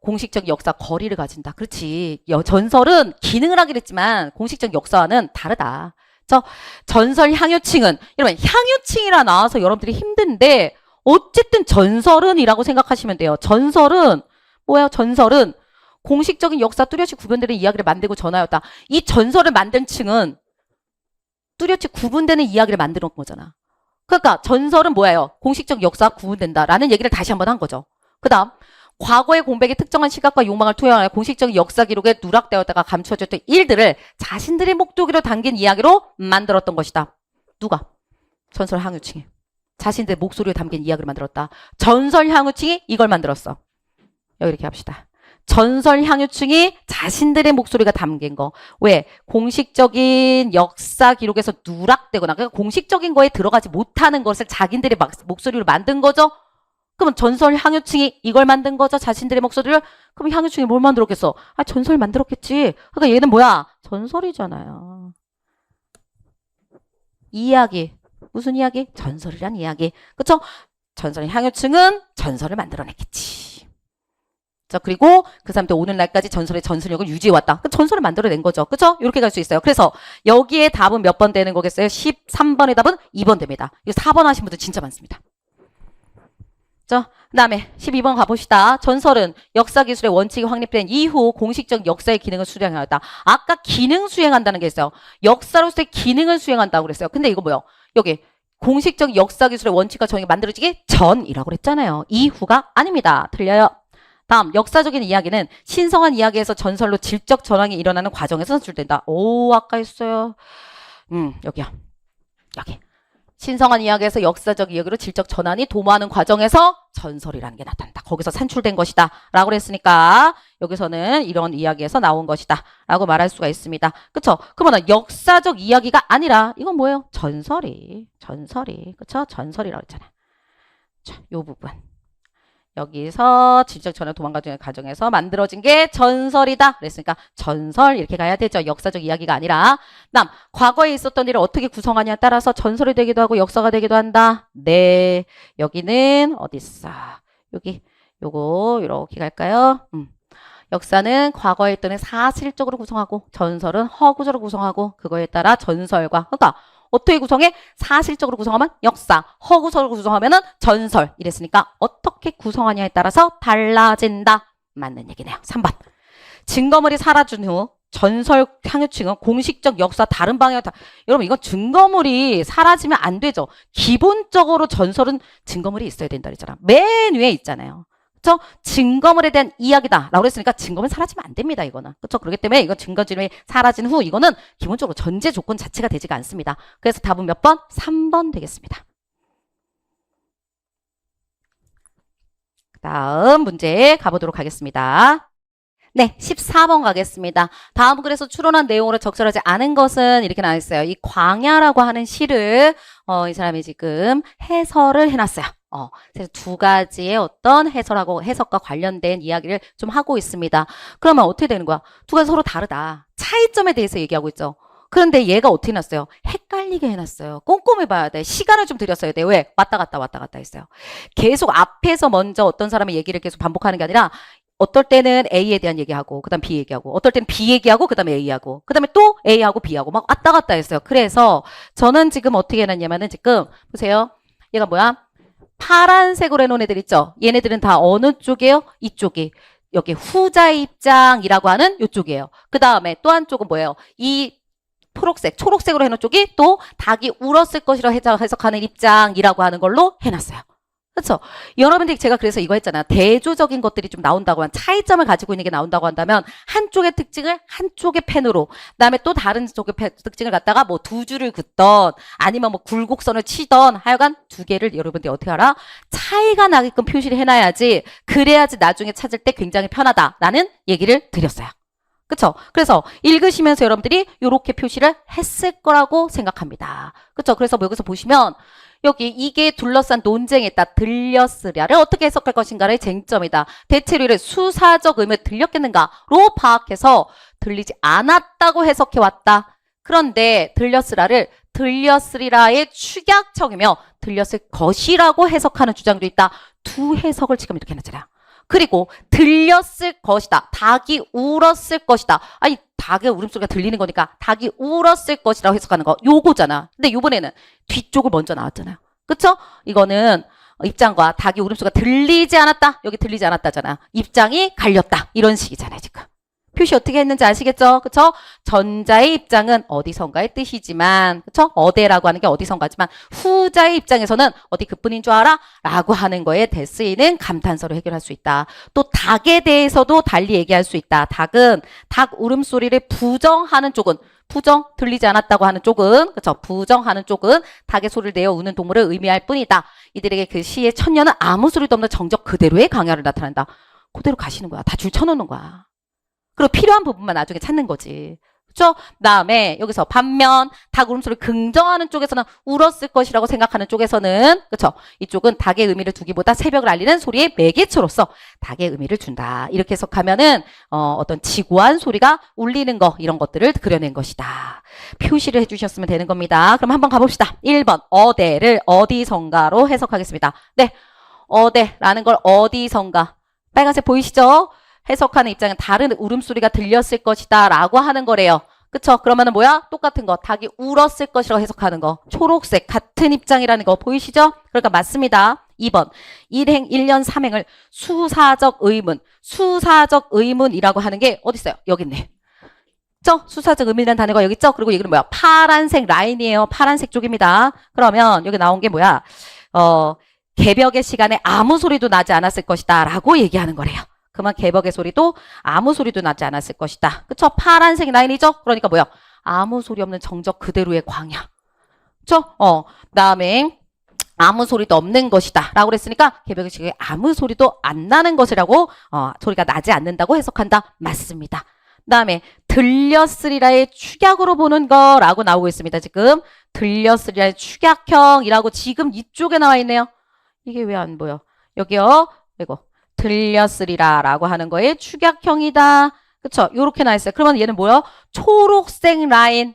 공식적 역사 거리를 가진다. 그렇지. 전설은 기능을 하긴 했지만 공식적 역사와는 다르다. 전설 향유층은 여러분 향유층이라 나와서 여러분들이 힘든데 어쨌든 전설은 이라고 생각하시면 돼요. 전설은 뭐예요? 전설은 공식적인 역사 뚜렷이 구분되는 이야기를 만들고 전하였다. 이 전설을 만든 층은 뚜렷이 구분되는 이야기를 만들어 놓은 거잖아. 그러니까 전설은 뭐예요? 공식적 역사 구분된다라는 얘기를 다시 한번 한 거죠. 그 다음 과거의 공백에 특정한 시각과 욕망을 투영하여 공식적인 역사 기록에 누락되었다가 감춰졌던 일들을 자신들의 목적으로 담긴 이야기로 만들었던 것이다. 누가? 전설 향유층이. 자신들의 목소리에 담긴 이야기를 만들었다. 전설 향유층이 이걸 만들었어. 여기 이렇게 합시다. 전설 향유층이 자신들의 목소리가 담긴 거. 왜? 공식적인 역사 기록에서 누락되거나 그러니까 공식적인 거에 들어가지 못하는 것을 자기들의 목소리로 만든 거죠. 그러면 전설 향유층이 이걸 만든 거죠. 자신들의 목소리를. 그럼 향유층이 뭘 만들었겠어? 전설 만들었겠지. 그러니까 얘는 뭐야? 전설이잖아요. 이야기. 무슨 이야기? 전설이란 이야기. 그쵸? 전설의 향유층은 전설을 만들어냈겠지. 자, 그리고 그 사람들 오늘날까지 전설의 전설력을 유지해왔다. 그 전설을 만들어낸 거죠. 그쵸? 이렇게 갈 수 있어요. 그래서 여기에 답은 몇 번 되는 거겠어요? 13번의 답은 2번 됩니다. 이거 4번 하신 분들 진짜 많습니다. 그 다음에 12번 가봅시다. 전설은 역사기술의 원칙이 확립된 이후 공식적 역사의 기능을 수행하였다. 아까 기능 수행한다는 게 있어요. 역사로서의 기능을 수행한다고 그랬어요. 근데 이거 뭐요? 여기 공식적 역사기술의 원칙과 전형이 만들어지기 전이라고 그랬잖아요. 이후가 아닙니다. 틀려요. 다음 역사적인 이야기는 신성한 이야기에서 전설로 질적 전환이 일어나는 과정에서 산출된다. 오, 아까 했어요. 여기야. 여기. 신성한 이야기에서 역사적 이야기로 질적 전환이 도모하는 과정에서 전설이라는 게 나타난다. 거기서 산출된 것이다. 라고 그랬으니까 여기서는 이런 이야기에서 나온 것이다. 라고 말할 수가 있습니다. 그쵸? 그러면 역사적 이야기가 아니라 이건 뭐예요? 전설이. 그쵸? 전설이라고 했잖아요. 자, 요 부분. 여기서 질적 전환 도망가는 과정에서 만들어진 게 전설이다. 그랬으니까 전설 이렇게 가야 되죠. 역사적 이야기가 아니라. 다음 과거에 있었던 일을 어떻게 구성하냐에 따라서 전설이 되기도 하고 역사가 되기도 한다. 네. 여기는 어디 있어? 여기 요거 이렇게 갈까요? 역사는 과거에 있던 일 사실적으로 구성하고 전설은 허구적으로 구성하고 그거에 따라 전설과 그러니까 어떻게 구성해? 사실적으로 구성하면 역사, 허구적으로 구성하면 전설 이랬으니까 어떻게 구성하냐에 따라서 달라진다. 맞는 얘기네요. 3번. 증거물이 사라진 후 전설 향유층은 공식적 역사 다른 방향 여러분 이건 증거물이 사라지면 안 되죠. 기본적으로 전설은 증거물이 있어야 된다 그랬잖아. 맨 위에 있잖아요. 그쵸? 증거물에 대한 이야기다. 라고 했으니까 증거물 사라지면 안 됩니다. 이거는. 그쵸? 그렇기 때문에 이건 증거물이 사라진 후 이거는 기본적으로 전제 조건 자체가 되지가 않습니다. 그래서 답은 몇 번? 3번 되겠습니다. 다음 문제 가보도록 하겠습니다. 네, 14번 가겠습니다. 다음 글에서 추론한 내용으로 적절하지 않은 것은 이렇게 나와 있어요. 이 광야라고 하는 시를 이 사람이 지금 해설을 해놨어요. 그래서 두 가지의 어떤 해석과 관련된 이야기를 좀 하고 있습니다. 그러면 어떻게 되는 거야? 두 가지 서로 다르다. 차이점에 대해서 얘기하고 있죠. 그런데 얘가 어떻게 해놨어요? 헷갈리게 해놨어요. 꼼꼼히 봐야 돼. 시간을 좀 들였어야 돼. 왜? 왔다 갔다 했어요. 계속 앞에서 먼저 어떤 사람의 얘기를 계속 반복하는 게 아니라 어떨 때는 A에 대한 얘기하고 그 다음 B 얘기하고 어떨 때는 B 얘기하고 그 다음에 A하고 그 다음에 또 A하고 B하고 막 왔다 갔다 했어요. 그래서 저는 지금 어떻게 해놨냐면은 지금 보세요. 얘가 뭐야? 파란색으로 해놓은 애들 있죠? 얘네들은 다 어느 쪽이에요? 이쪽이. 여기 후자의 입장이라고 하는 이쪽이에요. 그 다음에 또 한쪽은 뭐예요? 이 초록색으로 해놓은 쪽이 또 닭이 울었을 것이라 해석하는 입장이라고 하는 걸로 해놨어요. 그렇죠? 여러분들 제가 그래서 이거 했잖아요. 대조적인 것들이 좀 나온다고 한 차이점을 가지고 있는 게 나온다고 한다면 한쪽의 특징을 한쪽의 펜으로 그다음에 또 다른 쪽의 특징을 갖다가 뭐 두 줄을 긋던 아니면 뭐 굴곡선을 치던 하여간 두 개를 여러분들이 어떻게 알아? 차이가 나게끔 표시를 해놔야지 그래야지 나중에 찾을 때 굉장히 편하다라는 얘기를 드렸어요. 그쵸? 그래서 읽으시면서 여러분들이 이렇게 표시를 했을 거라고 생각합니다. 그쵸? 그래서 뭐 여기서 보시면 여기 이게 둘러싼 논쟁에 있다. 들렸으랴를 어떻게 해석할 것인가의 쟁점이다. 대체로 이를 수사적 의미를 들렸겠는가로 파악해서 들리지 않았다고 해석해 왔다. 그런데 들렸으리라의 축약청이며 들렸을 것이라고 해석하는 주장도 있다. 두 해석을 지금 이렇게 해놨잖아요. 그리고 들렸을 것이다. 닭이 울었을 것이다. 아니 닭의 울음소리가 들리는 거니까 닭이 울었을 것이라고 해석하는 거 요거잖아. 근데 이번에는 뒤쪽을 먼저 나왔잖아요. 그쵸? 이거는 입장과 닭이 울음소리가 들리지 않았다. 여기 들리지 않았다잖아. 입장이 갈렸다. 이런 식이잖아요. 지금. 표시 어떻게 했는지 아시겠죠? 그쵸? 전자의 입장은 어디선가의 뜻이지만, 그쵸? 어대라고 하는 게 어디선가지만, 후자의 입장에서는 어디 그뿐인 줄 알아? 라고 하는 거에 대쓰이는 감탄사로 해결할 수 있다. 또 닭에 대해서도 달리 얘기할 수 있다. 닭은 닭 울음소리를 부정하는 쪽은 들리지 않았다고 하는 쪽은, 그쵸? 부정하는 쪽은 닭의 소리를 내어 우는 동물을 의미할 뿐이다. 이들에게 그 시의 천년은 아무 소리도 없는 정적 그대로의 강야를 나타낸다. 그대로 가시는 거야. 다 줄 쳐놓는 거야. 그리고 필요한 부분만 나중에 찾는 거지. 그렇죠? 그다음에 여기서 반면 닭 울음소리를 긍정하는 쪽에서는 울었을 것이라고 생각하는 쪽에서는 그렇죠? 이쪽은 닭의 의미를 두기보다 새벽을 알리는 소리의 매개체로서 닭의 의미를 준다. 이렇게 해석하면은 어떤 지고한 소리가 울리는 거 이런 것들을 그려낸 것이다. 표시를 해주셨으면 되는 겁니다. 그럼 한번 가봅시다. 1번 어대를 어디선가로 해석하겠습니다. 네, 어대라는 걸 어디선가 빨간색 보이시죠? 해석하는 입장은 다른 울음소리가 들렸을 것이다 라고 하는 거래요. 그쵸? 그러면은 뭐야? 똑같은 거. 닭이 울었을 것이라고 해석하는 거. 초록색 같은 입장이라는 거 보이시죠? 그러니까 맞습니다. 2번. 일행 1년 3행을 수사적 의문이라고 하는 게 어디 있어요? 여기 있네. 그쵸? 수사적 의문이라는 단어가 여기 있죠? 그리고 이거는 뭐야? 파란색 라인이에요. 파란색 쪽입니다. 그러면 여기 나온 게 뭐야? 개벽의 시간에 아무 소리도 나지 않았을 것이다 라고 얘기하는 거래요. 그만 개벽의 소리도 아무 소리도 나지 않았을 것이다. 그쵸? 파란색 라인이죠? 그러니까 뭐야? 아무 소리 없는 정적 그대로의 광야. 그쵸? 그다음에 아무 소리도 없는 것이다. 라고 그랬으니까 개벽의 시간에 아무 소리도 안 나는 것이라고 소리가 나지 않는다고 해석한다. 맞습니다. 그다음에 들렸으리라의 축약으로 보는 거라고 나오고 있습니다. 지금 들렸으리라의 축약형이라고 지금 이쪽에 나와 있네요. 이게 왜 안 보여? 여기요. 이거. 들렸으리라 라고 하는 거에 축약형이다. 그쵸? 요렇게 나와 있어요. 그러면 얘는 뭐요? 초록색 라인.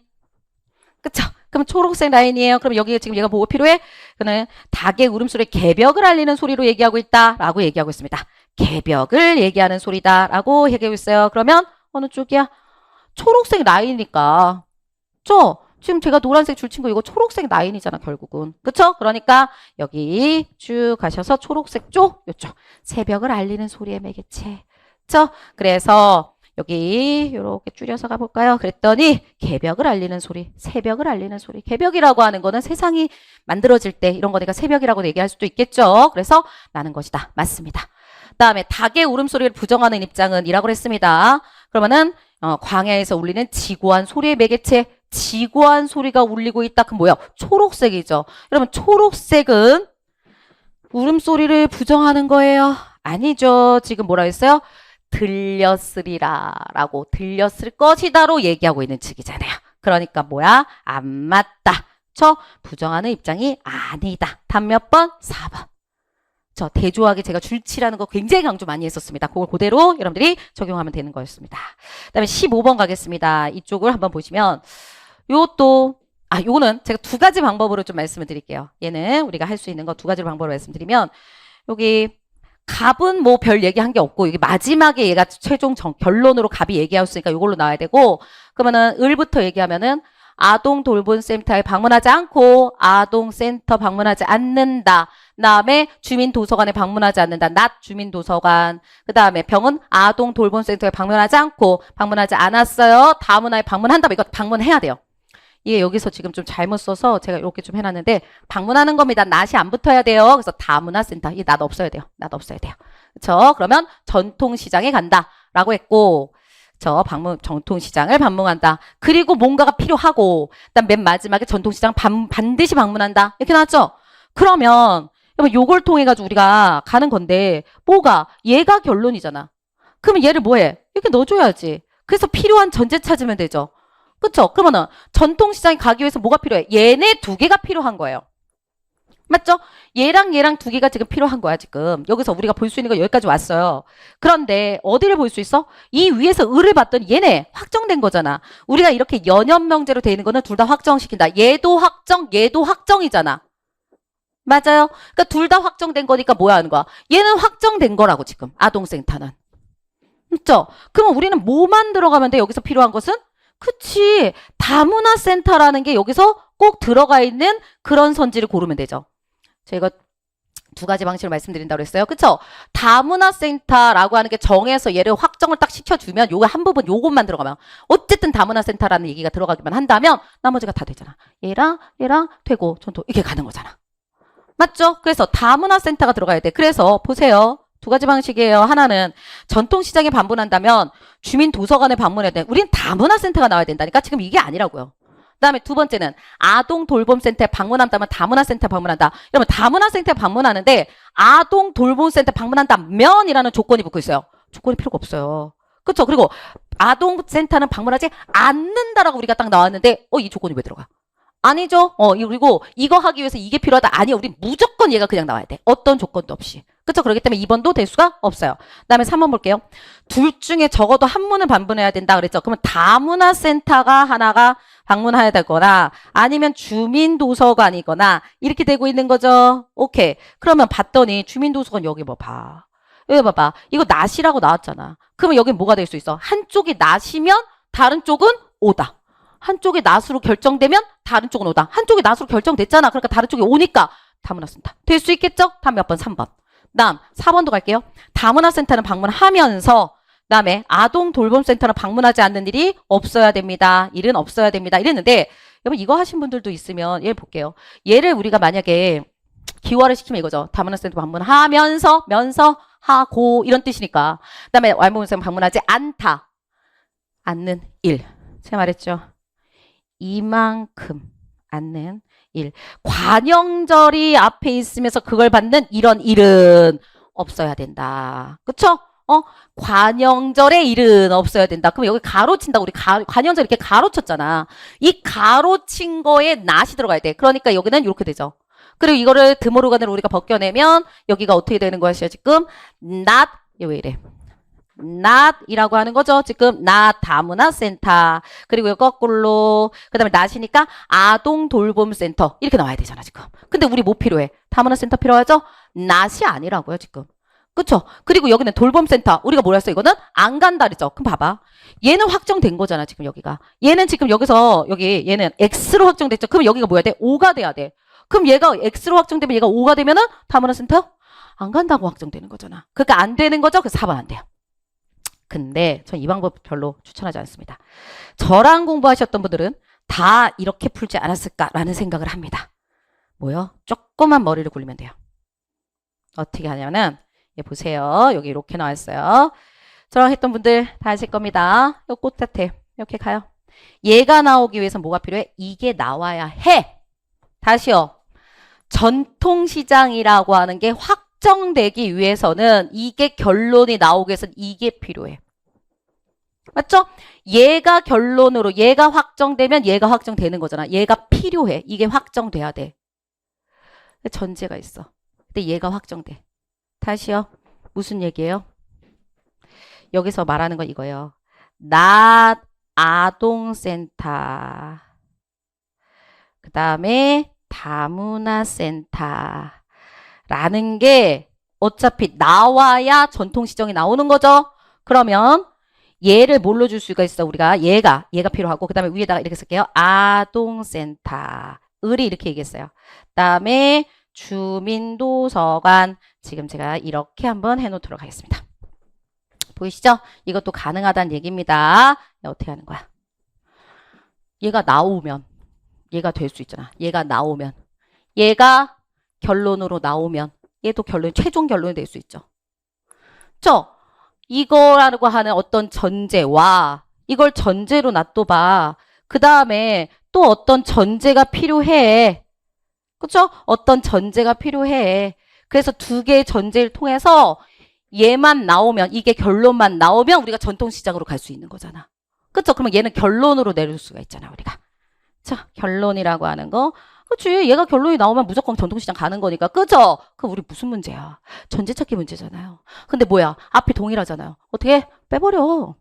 그쵸? 그럼 초록색 라인이에요. 그럼 여기 지금 얘가 뭐가 필요해? 그는 닭의 울음소리 개벽을 알리는 소리로 얘기하고 있다 라고 얘기하고 있습니다. 개벽을 얘기하는 소리다 라고 얘기하고 있어요. 그러면 어느 쪽이야? 초록색 라인이니까. 그쵸? 지금 제가 노란색 줄 친 거 이거 초록색 라인이잖아 결국은. 그쵸? 그러니까 여기 쭉 가셔서 초록색 쪽 요쪽 새벽을 알리는 소리의 매개체. 그쵸? 그래서 여기 이렇게 줄여서 가볼까요? 그랬더니 개벽을 알리는 소리, 새벽을 알리는 소리. 개벽이라고 하는 거는 세상이 만들어질 때 이런 거니까 새벽이라고 얘기할 수도 있겠죠. 그래서 나는 것이다. 맞습니다. 다음에 닭의 울음소리를 부정하는 입장은 이라고 했습니다. 그러면은 광야에서 울리는 지고한 소리의 매개체, 지고한 소리가 울리고 있다. 그럼 뭐야? 초록색이죠. 여러분 초록색은 울음소리를 부정하는 거예요? 아니죠. 지금 뭐라 했어요? 들렸으리라 라고 들렸을 것이다로 얘기하고 있는 측이잖아요. 그러니까 뭐야? 안 맞다. 부정하는 입장이 아니다. 답 몇 번? 4번. 대조하기 제가 줄치라는 거 굉장히 강조 많이 했었습니다. 그걸 그대로 여러분들이 적용하면 되는 거였습니다. 그 다음에 15번 가겠습니다. 이쪽을 한번 보시면 요거는 제가 두 가지 방법으로 좀 말씀을 드릴게요. 얘는 우리가 할 수 있는 거 두 가지 방법으로 말씀드리면 여기 갑은 뭐 별 얘기한 게 없고 여기 마지막에 얘가 최종 결론으로 갑이 얘기하였으니까 이걸로 나와야 되고 그러면은 을부터 얘기하면은 아동 돌봄센터에 방문하지 않고 아동센터 방문하지 않는다. 그 다음에 주민도서관에 방문하지 않는다. 낮 주민도서관. 그 다음에 병은 아동 돌봄센터에 방문하지 않고 방문하지 않았어요. 다문화에 방문한다. 이거 방문해야 돼요. 이게 여기서 지금 좀 잘못 써서 제가 이렇게 좀 해놨는데 방문하는 겁니다. 낫이 안 붙어야 돼요. 그래서 다문화센터. 이 낫 없어야 돼요. 낫 없어야 돼요. 그렇죠? 그러면 전통시장에 간다라고 했고 전통시장을 방문한다. 그리고 뭔가가 필요하고 그다음 맨 마지막에 전통시장 반드시 방문한다. 이렇게 나왔죠? 그러면 요걸 통해 가지고 우리가 가는 건데 뭐가? 얘가 결론이잖아. 그러면 얘를 뭐해? 이렇게 넣어줘야지. 그래서 필요한 전제 찾으면 되죠. 그쵸? 그러면은 전통시장에 가기 위해서 뭐가 필요해? 얘네 두 개가 필요한 거예요. 맞죠? 얘랑 얘랑 두 개가 지금 필요한 거야 지금. 여기서 우리가 볼 수 있는 거 여기까지 왔어요. 그런데 어디를 볼 수 있어? 이 위에서 을을 봤더니 얘네 확정된 거잖아. 우리가 이렇게 연연명제로 돼 있는 거는 둘 다 확정시킨다. 얘도 확정, 얘도 확정이잖아. 맞아요? 그러니까 둘 다 확정된 거니까 뭐야 하는 거야? 얘는 확정된 거라고 지금 아동센터는. 그렇죠? 그러면 우리는 뭐만 들어가면 돼? 여기서 필요한 것은? 그치. 다문화센터라는 게 여기서 꼭 들어가 있는 그런 선지를 고르면 되죠. 제가 두 가지 방식으로 말씀드린다고 했어요. 그쵸? 다문화센터라고 하는 게 정해서 얘를 확정을 딱 시켜주면 요거 한 부분 요것만 들어가면 어쨌든 다문화센터라는 얘기가 들어가기만 한다면 나머지가 다 되잖아. 얘랑 되고 전통 이렇게 가는 거잖아. 맞죠? 그래서 다문화센터가 들어가야 돼. 그래서 보세요. 두 가지 방식이에요. 하나는 전통시장에 방문한다면 주민도서관에 방문해야 돼. 우린 다문화센터가 나와야 된다니까 지금 이게 아니라고요. 그 다음에 두 번째는 아동돌봄센터에 방문한다면 다문화센터에 방문한다. 여러분 다문화센터에 방문하는데 아동돌봄센터에 방문한다면이라는 조건이 붙고 있어요. 조건이 필요가 없어요. 그렇죠? 그리고 아동센터는 방문하지 않는다라고 우리가 딱 나왔는데 이 조건이 왜 들어가? 아니죠. 그리고 이거 하기 위해서 이게 필요하다. 아니요. 우리 무조건 얘가 그냥 나와야 돼. 어떤 조건도 없이. 그렇죠? 그렇기 때문에 2번도 될 수가 없어요. 그 다음에 3번 볼게요. 둘 중에 적어도 한 문을 방문해야 된다 그랬죠. 그러면 다문화센터가 하나가 방문해야 되거나 아니면 주민도서관이거나 이렇게 되고 있는 거죠. 오케이. 그러면 봤더니 주민도서관 여기 뭐 봐. 여기 봐봐. 이거 낫이라고 나왔잖아. 그러면 여기 뭐가 될 수 있어? 한쪽이 낫이면 다른 쪽은 오다. 한쪽이 낫으로 결정되면 다른 쪽은 오다. 한쪽이 낫으로 결정됐잖아. 그러니까 다른 쪽이 오니까 다문화센터. 될 수 있겠죠? 다음 몇 번? 3번. 다음 4번도 갈게요. 다문화센터는 방문하면서 그다음에 아동돌봄센터는 방문하지 않는 일이 없어야 됩니다. 일은 없어야 됩니다. 이랬는데 여러분 이거 하신 분들도 있으면 얘 볼게요. 얘를 우리가 만약에 기화를 시키면 이거죠. 다문화센터 방문하면서 하고 이런 뜻이니까. 그다음에 완봉센터 방문하지 않는 일. 제가 말했죠. 이만큼 않는 일. 관영절이 앞에 있으면서 그걸 받는 이런 일은 없어야 된다. 그쵸? 관영절의 일은 없어야 된다. 그럼 여기 가로친다고 우리 관영절 이렇게 가로쳤잖아. 이 가로친 거에 낫이 들어가야 돼. 그러니까 여기는 이렇게 되죠. 그리고 이거를 드모르간으로 우리가 벗겨내면 여기가 어떻게 되는 것이야 지금? not 왜 이래? not이라고 하는 거죠. 지금 not 다문화센터. 그리고 거꾸로 그다음에 not이니까 아동돌봄센터 이렇게 나와야 되잖아 지금. 근데 우리 뭐 필요해? 다문화센터 필요하죠? not이 아니라고요 지금. 그쵸? 그리고 여기는 돌봄센터. 우리가 뭐라 했어? 이거는 안 간다 그랬죠? 그럼 봐봐. 얘는 확정된 거잖아 지금 여기가. 얘는 지금 여기서 얘는 X로 확정됐죠? 그럼 여기가 뭐야 돼? O가 돼야 돼. 그럼 얘가 X로 확정되면 얘가 O가 되면은 다문화센터? 안 간다고 확정되는 거잖아. 그러니까 안 되는 거죠? 그래서 4번 안 돼요. 근데 전 이 방법 별로 추천하지 않습니다. 저랑 공부하셨던 분들은 다 이렇게 풀지 않았을까라는 생각을 합니다. 뭐요? 조그만 머리를 굴리면 돼요. 어떻게 하냐면 예, 보세요. 여기 이렇게 나와 있어요. 저랑 했던 분들 다 아실 겁니다. 요 꽃같아. 이렇게 가요. 얘가 나오기 위해서 뭐가 필요해? 이게 나와야 해. 다시요. 전통시장이라고 하는 게 확정되기 위해서는 이게 결론이 나오기 위해서는 이게 필요해. 맞죠? 얘가 결론으로 얘가 확정되면 얘가 확정되는 거잖아. 얘가 필요해. 이게 확정돼야 돼. 전제가 있어. 근데 얘가 확정돼. 다시요. 무슨 얘기예요? 여기서 말하는 건 이거예요. 낮 아동센터. 그 다음에 다문화센터라는 게 어차피 나와야 전통시정이 나오는 거죠. 그러면 얘를 뭘로 줄 수가 있어? 우리가 얘가 필요하고 그 다음에 위에다가 이렇게 쓸게요. 아동센터. 을이 이렇게 얘기했어요. 그 다음에 주민도서관. 지금 제가 이렇게 한번 해놓도록 하겠습니다. 보이시죠? 이것도 가능하다는 얘기입니다. 어떻게 하는 거야? 얘가 나오면 얘가 될 수 있잖아. 얘가 나오면 얘가 결론으로 나오면 얘도 최종 결론이 될 수 있죠. 그렇죠? 이거라고 하는 어떤 전제와 이걸 전제로 놔둬봐. 그 다음에 또 어떤 전제가 필요해. 그렇죠? 어떤 전제가 필요해. 그래서 두 개의 전제를 통해서 얘만 나오면 이게 결론만 나오면 우리가 전통시장으로 갈 수 있는 거잖아. 그렇죠? 그러면 얘는 결론으로 내릴 수가 있잖아 우리가. 자, 결론이라고 하는 거. 그치? 얘가 결론이 나오면 무조건 전통시장 가는 거니까. 그죠? 그럼 우리 무슨 문제야? 전제 찾기 문제잖아요. 근데 뭐야? 앞이 동일하잖아요. 어떻게? 빼버려.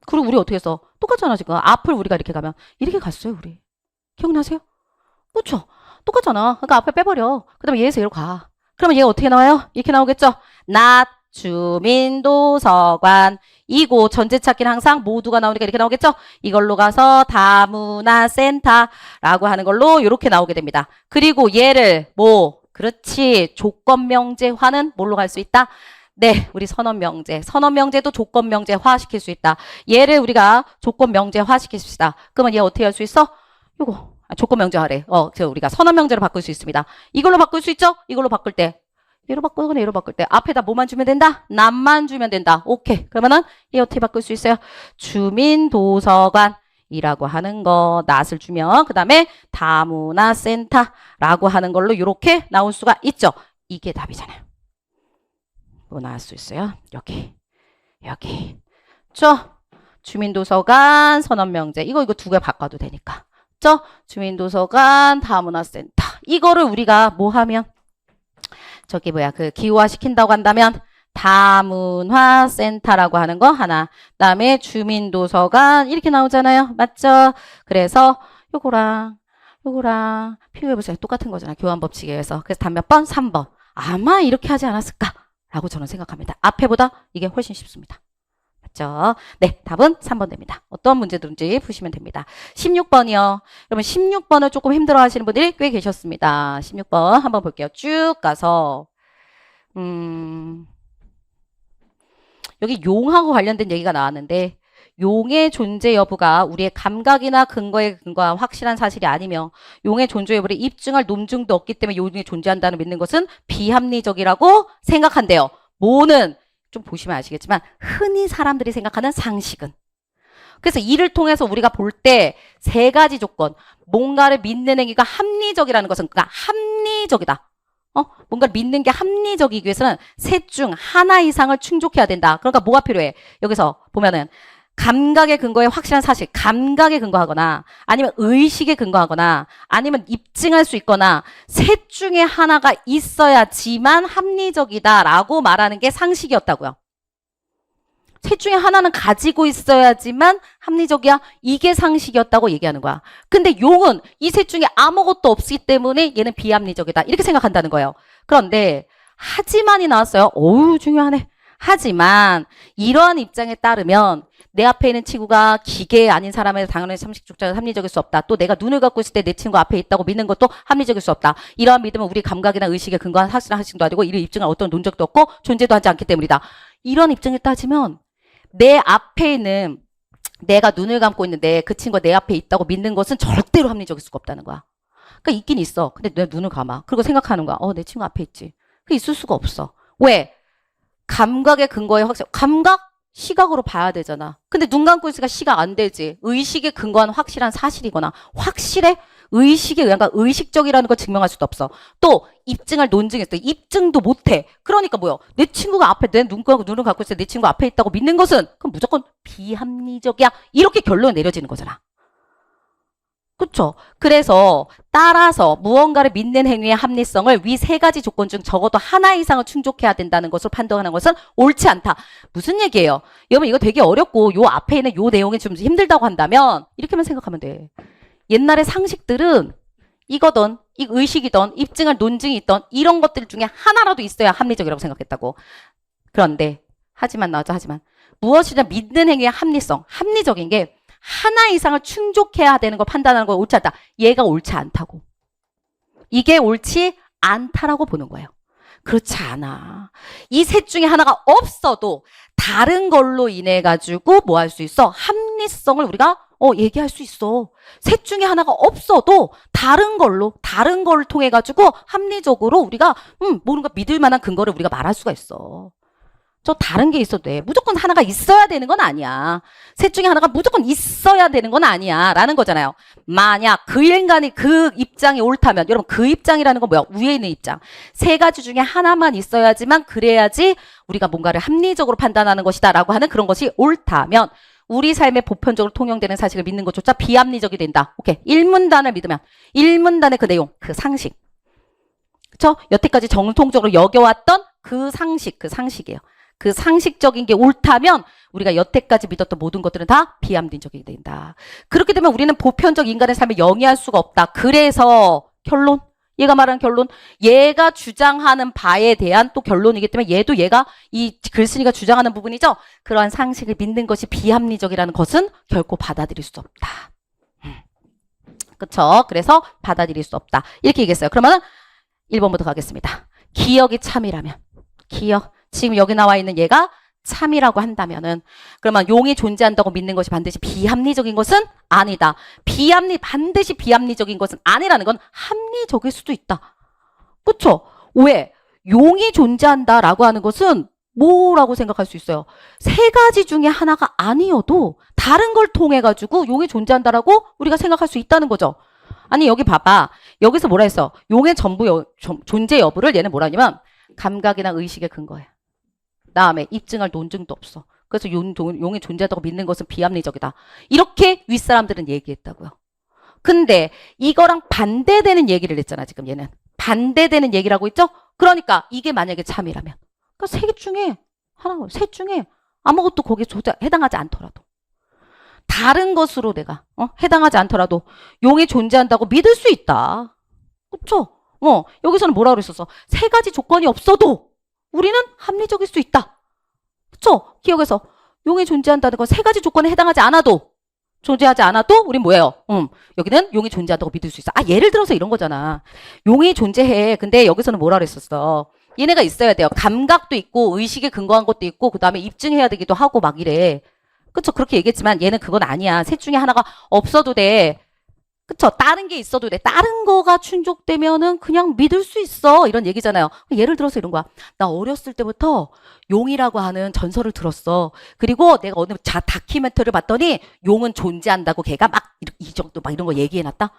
그리고 우리 어떻게 했어? 똑같잖아 지금. 앞을 우리가 이렇게 가면 이렇게 갔어요 우리. 기억나세요? 그쵸? 똑같잖아. 그러니까 앞에 빼버려. 그 다음에 얘에서 얘로 가. 그러면 얘가 어떻게 나와요? 이렇게 나오겠죠? 낮 주민도서관. 이곳 전제 찾기는 항상 모두가 나오니까 이렇게 나오겠죠? 이걸로 가서 다문화센터라고 하는 걸로 이렇게 나오게 됩니다. 그리고 얘를 그렇지. 조건명제화는 뭘로 갈 수 있다? 네, 우리 선언명제. 선언명제도 조건명제화 시킬 수 있다. 얘를 우리가 조건명제화 시킵시다. 그러면 얘 어떻게 할 수 있어? 요거. 조건명제화래. 우리가 선언명제로 바꿀 수 있습니다. 이걸로 바꿀 수 있죠? 이걸로 바꿀 때. 얘로 바꾸거나 얘로 바꿀 때 앞에다 뭐만 주면 된다? 낫만 주면 된다. 오케이. 그러면은 얘 어떻게 바꿀 수 있어요? 주민도서관이라고 하는 거 낫을 주면 그 다음에 다문화센터라고 하는 걸로 이렇게 나올 수가 있죠. 이게 답이잖아요. 뭐 나올 수 있어요? 여기. 주민도서관 선언명제. 이거 두 개 바꿔도 되니까. 주민도서관 다문화센터. 이거를 우리가 뭐 하면 기호화 시킨다고 한다면 다문화센터라고 하는 거 하나. 그다음에 주민도서관 이렇게 나오잖아요. 맞죠? 그래서 요거랑 비교해보세요. 똑같은 거잖아요. 교환법칙에 의해서. 그래서 답 몇 번? 3번. 아마 이렇게 하지 않았을까라고 저는 생각합니다. 앞에보다 이게 훨씬 쉽습니다. 맞죠? 네, 답은 3번 됩니다. 어떤 문제든지 푸시면 됩니다. 16번이요. 여러분 16번을 조금 힘들어 하시는 분들이 꽤 계셨습니다. 16번 한번 볼게요. 쭉 가서 여기 용하고 관련된 얘기가 나왔는데 용의 존재 여부가 우리의 감각이나 근거에 근거한 확실한 사실이 아니며 용의 존재 여부를 입증할 논증도 없기 때문에 용이 존재한다는 믿는 것은 비합리적이라고 생각한대요. 뭐는 좀 보시면 아시겠지만 흔히 사람들이 생각하는 상식은. 그래서 이를 통해서 우리가 볼 때 세 가지 조건. 뭔가를 믿는 행위가 합리적이라는 것은 그러니까 합리적이다. 뭔가를 믿는 게 합리적이기 위해서는 셋 중 하나 이상을 충족해야 된다. 그러니까 뭐가 필요해? 여기서 보면은 감각의 근거에 확실한 사실, 감각에 근거하거나 아니면 의식에 근거하거나 아니면 입증할 수 있거나 셋 중에 하나가 있어야지만 합리적이다라고 말하는 게 상식이었다고요. 셋 중에 하나는 가지고 있어야지만 합리적이야. 이게 상식이었다고 얘기하는 거야. 근데 용은 이 셋 중에 아무것도 없기 때문에 얘는 비합리적이다. 이렇게 생각한다는 거예요. 그런데 하지만이 나왔어요. 어우 중요하네. 하지만 이러한 입장에 따르면 내 앞에 있는 친구가 기계 아닌 사람에서 당연히 상식적으로 합리적일 수 없다. 또 내가 눈을 감고 있을 때 내 친구 앞에 있다고 믿는 것도 합리적일 수 없다. 이러한 믿음은 우리 감각이나 의식에 근거한 확실한 상식도 아니고 이를 입증할 어떤 논적도 없고 존재도 하지 않기 때문이다. 이런 입장에 따지면 내 앞에 있는 내가 눈을 감고 있는데 그 친구가 내 앞에 있다고 믿는 것은 절대로 합리적일 수가 없다는 거야. 그러니까 있긴 있어. 근데 내 눈을 감아. 그리고 생각하는 거야. 내 친구 앞에 있지. 그 있을 수가 없어. 왜? 감각의 근거에 감각? 시각으로 봐야 되잖아. 근데 눈 감고 있으니까 시각 안 되지. 의식에 근거한 확실한 사실이거나 확실해? 의식에 의한 의식적이라는 걸 증명할 수도 없어. 또 입증할 논증했어. 입증도 못해. 그러니까 뭐야? 내 친구가 앞에 내 눈을 갖고 있어. 내 친구 앞에 있다고 믿는 것은 그럼 무조건 비합리적이야. 이렇게 결론이 내려지는 거잖아. 그쵸? 그래서 따라서 무언가를 믿는 행위의 합리성을 위 세 가지 조건 중 적어도 하나 이상을 충족해야 된다는 것을 판단하는 것은 옳지 않다. 무슨 얘기예요? 여러분 이거 되게 어렵고 요 앞에 있는 요 내용이 좀 힘들다고 한다면 이렇게만 생각하면 돼. 옛날의 상식들은 이거든, 이 의식이든 입증할 논증이 있던 이런 것들 중에 하나라도 있어야 합리적이라고 생각했다고. 그런데 하지만 무엇이든 믿는 행위의 합리성, 합리적인 게 하나 이상을 충족해야 되는 걸 판단하는 건 옳지 않다. 얘가 옳지 않다고. 이게 옳지 않다라고 보는 거예요. 그렇지 않아. 이 셋 중에 하나가 없어도 다른 걸로 인해 가지고 뭐 할 수 있어? 합리성을 우리가 얘기할 수 있어. 셋 중에 하나가 없어도 다른 걸 통해 가지고 합리적으로 우리가 뭔가 믿을 만한 근거를 우리가 말할 수가 있어. 저 다른 게 있어도 돼. 무조건 하나가 있어야 되는 건 아니야. 셋 중에 하나가 무조건 있어야 되는 건 아니야. 라는 거잖아요. 만약 그 인간이 그 입장이 옳다면, 여러분 그 입장이라는 건 뭐야? 위에 있는 입장. 세 가지 중에 하나만 있어야지만 그래야지 우리가 뭔가를 합리적으로 판단하는 것이다 라고 하는 그런 것이 옳다면 우리 삶에 보편적으로 통용되는 사실을 믿는 것조차 비합리적이 된다. 오케이. 일문단을 믿으면 일문단의 그 내용, 그 상식. 그쵸? 여태까지 정통적으로 여겨왔던 그 상식이에요. 그 상식적인 게 옳다면 우리가 여태까지 믿었던 모든 것들은 다 비합리적이 된다. 그렇게 되면 우리는 보편적 인간의 삶을 영위할 수가 없다. 그래서 결론, 얘가 말하는 결론, 얘가 주장하는 바에 대한 또 결론이기 때문에 얘가 이 글쓴이가 주장하는 부분이죠. 그러한 상식을 믿는 것이 비합리적이라는 것은 결코 받아들일 수 없다. 그쵸? 그래서 받아들일 수 없다. 이렇게 얘기했어요. 그러면 1번부터 가겠습니다. 기억이 참이라면, 기억. 지금 여기 나와 있는 얘가 참이라고 한다면은 그러면 용이 존재한다고 믿는 것이 반드시 비합리적인 것은 아니다. 반드시 비합리적인 것은 아니라는 건 합리적일 수도 있다. 그쵸? 왜? 용이 존재한다라고 하는 것은 뭐라고 생각할 수 있어요? 세 가지 중에 하나가 아니어도 다른 걸 통해 가지고 용이 존재한다라고 우리가 생각할 수 있다는 거죠. 아니 여기 봐봐. 여기서 뭐라 했어? 용의 존재 여부를 얘는 뭐라 하냐면 감각이나 의식의 근거야. 다음에 입증할 논증도 없어. 그래서 용이 존재하다고 믿는 것은 비합리적이다. 이렇게 윗사람들은 얘기했다고요. 근데 이거랑 반대되는 얘기를 했잖아. 지금 얘는. 반대되는 얘기를 하고 있죠? 그러니까 이게 만약에 참이라면. 그러니까 셋 중에 아무것도 거기에 해당하지 않더라도. 다른 것으로 내가 해당하지 않더라도 용이 존재한다고 믿을 수 있다. 그쵸? 여기서는 뭐라 그랬었어? 세 가지 조건이 없어도 우리는 합리적일 수 있다. 그쵸? 기억에서 용이 존재한다는 건 세 가지 조건에 해당하지 않아도 존재하지 않아도 우린 뭐예요? 여기는 용이 존재한다고 믿을 수 있어. 예를 들어서 이런 거잖아. 용이 존재해. 근데 여기서는 뭐라 그랬었어? 얘네가 있어야 돼요. 감각도 있고 의식에 근거한 것도 있고 그 다음에 입증해야 되기도 하고 막 이래. 그쵸? 그렇게 얘기했지만 얘는 그건 아니야. 셋 중에 하나가 없어도 돼. 그쵸? 다른 게 있어도 돼. 다른 거가 충족되면은 그냥 믿을 수 있어. 이런 얘기잖아요. 예를 들어서 이런 거야. 나 어렸을 때부터 용이라고 하는 전설을 들었어. 그리고 내가 어느 다큐멘터리를 봤더니 용은 존재한다고 걔가 막 이 정도 막 이런 거 얘기해놨다.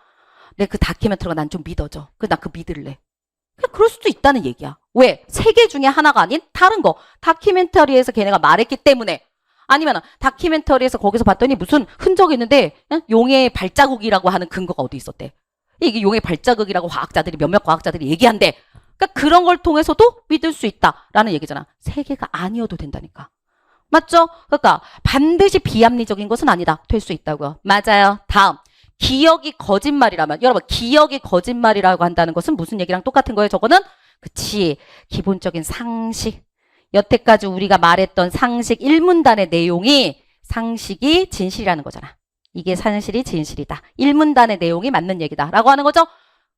근데 그 다큐멘터리가 난 좀 믿어져. 나 그 믿을래. 그냥 그럴 수도 있다는 얘기야. 왜? 세 개 중에 하나가 아닌 다른 거. 다큐멘터리에서 걔네가 말했기 때문에. 아니면 다큐멘터리에서 거기서 봤더니 무슨 흔적이 있는데 용의 발자국이라고 하는 근거가 어디 있었대. 이게 용의 발자국이라고 몇몇 과학자들이 얘기한대. 그러니까 그런 걸 통해서도 믿을 수 있다라는 얘기잖아. 세 개가 아니어도 된다니까. 맞죠? 그러니까 반드시 비합리적인 것은 아니다. 될 수 있다고요. 맞아요. 다음. 기억이 거짓말이라면 여러분 기억이 거짓말이라고 한다는 것은 무슨 얘기랑 똑같은 거예요? 저거는 그치. 기본적인 상식. 여태까지 우리가 말했던 상식 1문단의 내용이 상식이 진실이라는 거잖아. 이게 상식이 진실이다. 1문단의 내용이 맞는 얘기다. 라고 하는 거죠.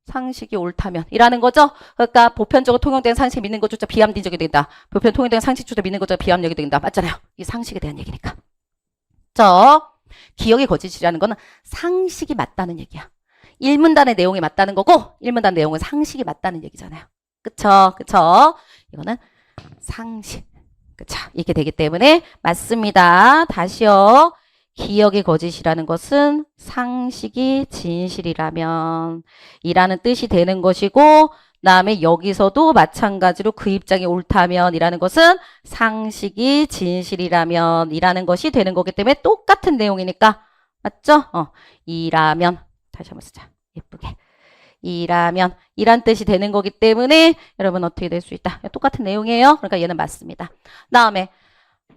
상식이 옳다면 이라는 거죠. 그러니까 보편적으로 통용된 상식 믿는 것조차 비합리적이 된다. 보편 통용된 상식조차 믿는 것조차 비합리적이 된다. 맞잖아요. 이 상식에 대한 얘기니까. 기억이 거짓이라는 거는 상식이 맞다는 얘기야. 1문단의 내용이 맞다는 거고 1문단 내용은 상식이 맞다는 얘기잖아요. 그쵸, 그쵸. 이거는 상식. 그쵸. 이렇게 되기 때문에 맞습니다. 다시요. 기억이 거짓이라는 것은 상식이 진실이라면 이라는 뜻이 되는 것이고 그다음에 여기서도 마찬가지로 그 입장이 옳다면 이라는 것은 상식이 진실이라면 이라는 것이 되는 거기 때문에 똑같은 내용이니까 맞죠? 이라면 다시 한번 쓰자. 예쁘게. 이라면 이란 뜻이 되는 거기 때문에 여러분 어떻게 될 수 있다. 똑같은 내용이에요. 그러니까 얘는 맞습니다. 다음에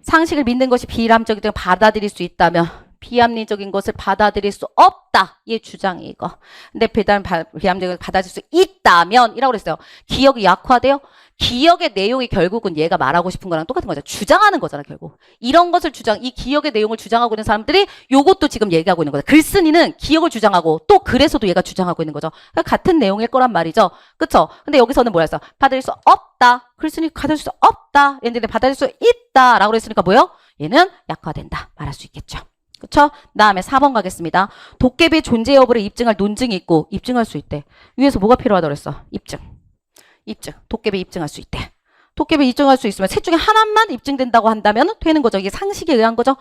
상식을 믿는 것이 비합리적인 받아들일 수 있다면 비합리적인 것을 받아들일 수 없다. 얘 주장이 이거. 근데 비합리적인 받아들일 수 있다면 이라고 그랬어요. 기억이 약화돼요. 기억의 내용이 결국은 얘가 말하고 싶은 거랑 똑같은 거죠. 주장하는 거잖아 결국. 이런 것을 이 기억의 내용을 주장하고 있는 사람들이 요것도 지금 얘기하고 있는 거죠. 글쓴이는 기억을 주장하고 또 그래서도 얘가 주장하고 있는 거죠. 그러니까 같은 내용일 거란 말이죠. 그쵸? 근데 여기서는 뭐였어? 받아들일 수 없다. 글쓴이 받아들일 수 없다. 얘네들이 받아들일 수 있다. 라고 그랬으니까 뭐예요? 얘는 약화된다. 말할 수 있겠죠. 그쵸? 다음에 4번 가겠습니다. 도깨비의 존재 여부를 입증할 논증이 있고 입증할 수 있대. 위에서 뭐가 필요하다고 그랬어? 입증. 도깨비 입증할 수 있대. 도깨비 입증할 수 있으면 셋 중에 하나만 입증된다고 한다면 되는 거죠. 이게 상식에 의한 거죠.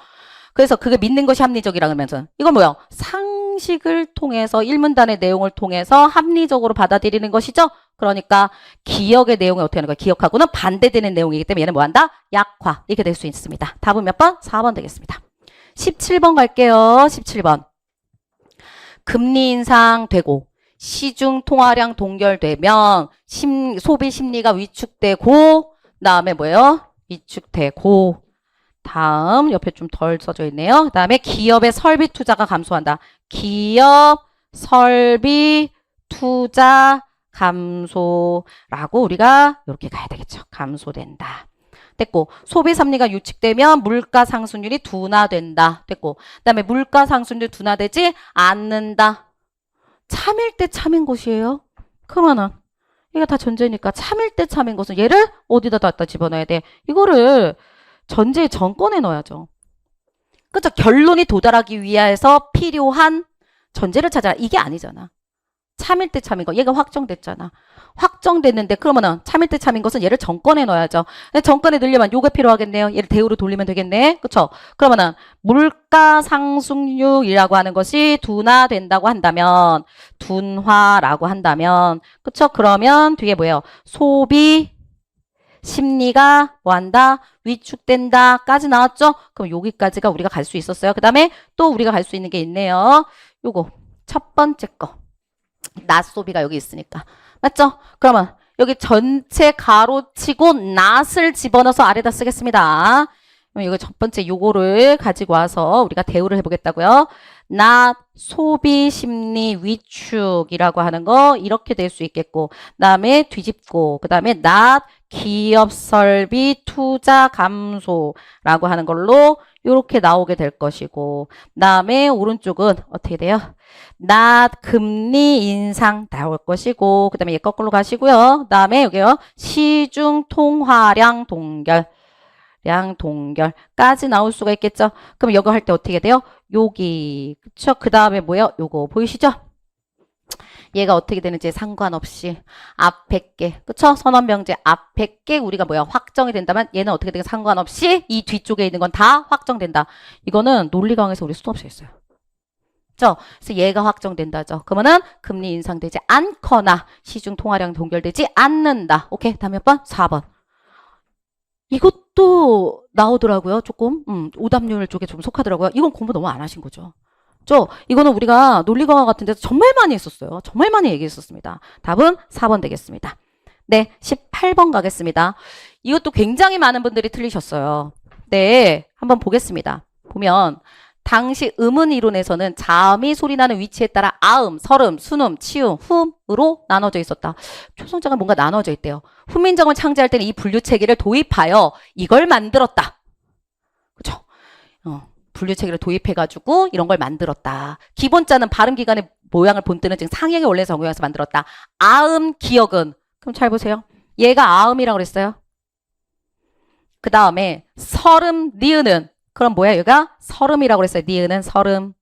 그래서 그게 믿는 것이 합리적이라 그러면서 이건 뭐야? 상식을 통해서 일문단의 내용을 통해서 합리적으로 받아들이는 것이죠. 그러니까 기억의 내용을 어떻게 하는 거야? 기억하고는 반대되는 내용이기 때문에 얘는 뭐한다? 약화. 이렇게 될 수 있습니다. 답은 몇 번? 4번 되겠습니다. 17번 갈게요. 17번. 금리 인상되고 시중 통화량 동결되면 소비 심리가 위축되고 그다음에 뭐예요? 위축되고 다음 옆에 좀 덜 써져 있네요. 그다음에 기업의 설비 투자가 감소한다. 기업 설비 투자 감소라고 우리가 이렇게 가야 되겠죠. 감소된다. 됐고 소비 심리가 유축되면 물가 상승률이 둔화된다. 됐고 그다음에 물가 상승률 둔화되지 않는다. 참일 때 참인 것이에요. 그러면은 이게 다 전제니까 참일 때 참인 것은 얘를 어디다 갖다 집어넣어야 돼? 이거를 전제의 전권에 넣어야죠. 그죠? 결론이 도달하기 위해서 필요한 전제를 찾아라. 이게 아니잖아. 참일 때 참인 거. 얘가 확정됐잖아. 확정됐는데 그러면은 참일 때 참인 것은 얘를 정권에 넣어야죠. 정권에 넣으려면 요게 필요하겠네요. 얘를 대우로 돌리면 되겠네. 그쵸? 그러면은 물가 상승률이라고 하는 것이 둔화된다고 한다면 둔화라고 한다면 그쵸? 그러면 뒤에 뭐예요? 소비 심리가 뭐한다? 위축된다까지 나왔죠? 그럼 여기까지가 우리가 갈 수 있었어요. 그 다음에 또 우리가 갈 수 있는 게 있네요. 요거 첫 번째 거. 낮소비가 여기 있으니까. 맞죠? 그러면 여기 전체 가로치고 낫을 집어넣어서 아래다 쓰겠습니다. 그럼 이거 첫 번째 요거를 가지고 와서 우리가 대우를 해보겠다고요. 낫 소비 심리 위축이라고 하는 거 이렇게 될 수 있겠고 그다음에 뒤집고 그다음에 낫 기업 설비 투자 감소라고 하는 걸로 이렇게 나오게 될 것이고 그다음에 오른쪽은 어떻게 돼요? 낫 금리 인상 나올 것이고 그다음에 얘 거꾸로 가시고요. 그다음에 여기요. 시중 통화량 동결 동결까지 나올 수가 있겠죠. 그럼 이거 할 때 어떻게 돼요? 여기 그쵸? 그 다음에 뭐예요? 요거 보이시죠? 얘가 어떻게 되는지 상관없이 앞에 게 그쵸? 선언명제 앞에 게 우리가 뭐야? 확정이 된다면 얘는 어떻게 되게 상관없이 이 뒤쪽에 있는 건 다 확정된다. 이거는 논리 강에서 우리 수도 없이 했어요. 그쵸? 그래서 얘가 확정된다죠. 그러면은 금리 인상되지 않거나 시중 통화량 동결되지 않는다. 오케이? 다음 몇 번? 4번. 이것도 나오더라고요. 조금 오답률 쪽에 좀 속하더라고요. 이건 공부 너무 안 하신 거죠. 이거는 우리가 논리강화 같은 데서 정말 많이 했었어요. 정말 많이 얘기했었습니다. 답은 4번 되겠습니다. 네, 18번 가겠습니다. 이것도 굉장히 많은 분들이 틀리셨어요. 네, 한번 보겠습니다. 보면 당시 음은 이론에서는 자음이 소리나는 위치에 따라 아음, 설음, 순음, 치음, 흠으로 나눠져 있었다. 초성자가 뭔가 나눠져 있대요. 훈민정음을 창제할 때는 이 분류체계를 도입하여 이걸 만들었다. 그쵸? 분류체계를 도입해가지고 이런 걸 만들었다. 기본자는 발음기관의 모양을 본뜨는 지금 상형의 원래 정형에서 만들었다. 아음, 기억은 그럼 잘 보세요. 얘가 아음이라고 그랬어요. 그 다음에 설음, 니은은 그럼 뭐야? 얘가 설음이라고 그랬어요. 니은은 설음.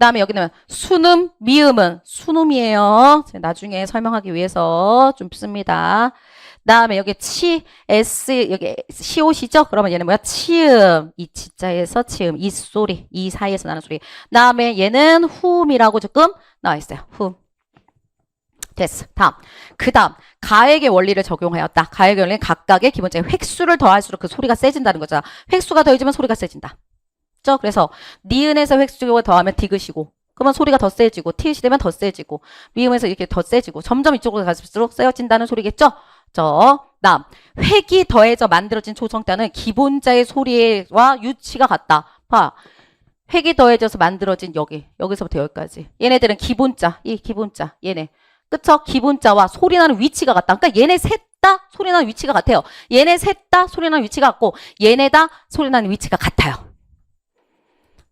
다음에 여기는 순음, 미음은 순음이에요. 나중에 설명하기 위해서 좀 씁니다. 다음에 여기 여기 시옷이죠? 그러면 얘는 뭐야? 치음. 이 치자에서 치음. 이 소리. 이 사이에서 나는 소리. 다음에 얘는 후음이라고 조금 나와 있어요. 후음. 됐어. 다음. 그 다음. 가액의 원리를 적용하였다. 가액의 원리는 각각의 기본적인 획수를 더할수록 그 소리가 세진다는 거잖아. 획수가 더해지면 소리가 세진다. 그죠? 그래서 니은에서 획수가 더하면 디귿이고 그러면 소리가 더 세지고 티읕이 되면 더 세지고 미음에서 이렇게 더 세지고 점점 이쪽으로 갈수록 세어진다는 소리겠죠? 다음 획이 더해져 만들어진 초성자는 기본자의 소리와 유치가 같다. 봐. 획이 더해져서 만들어진 여기서부터 여기까지. 얘네들은 기본자, 이 기본자, 얘네. 그쵸? 기본자와 소리나는 위치가 같다. 그러니까 얘네 셋 다 소리나는 위치가 같아요. 얘네 셋 다 소리나는 위치가 같고 얘네 다 소리나는 위치가 같아요.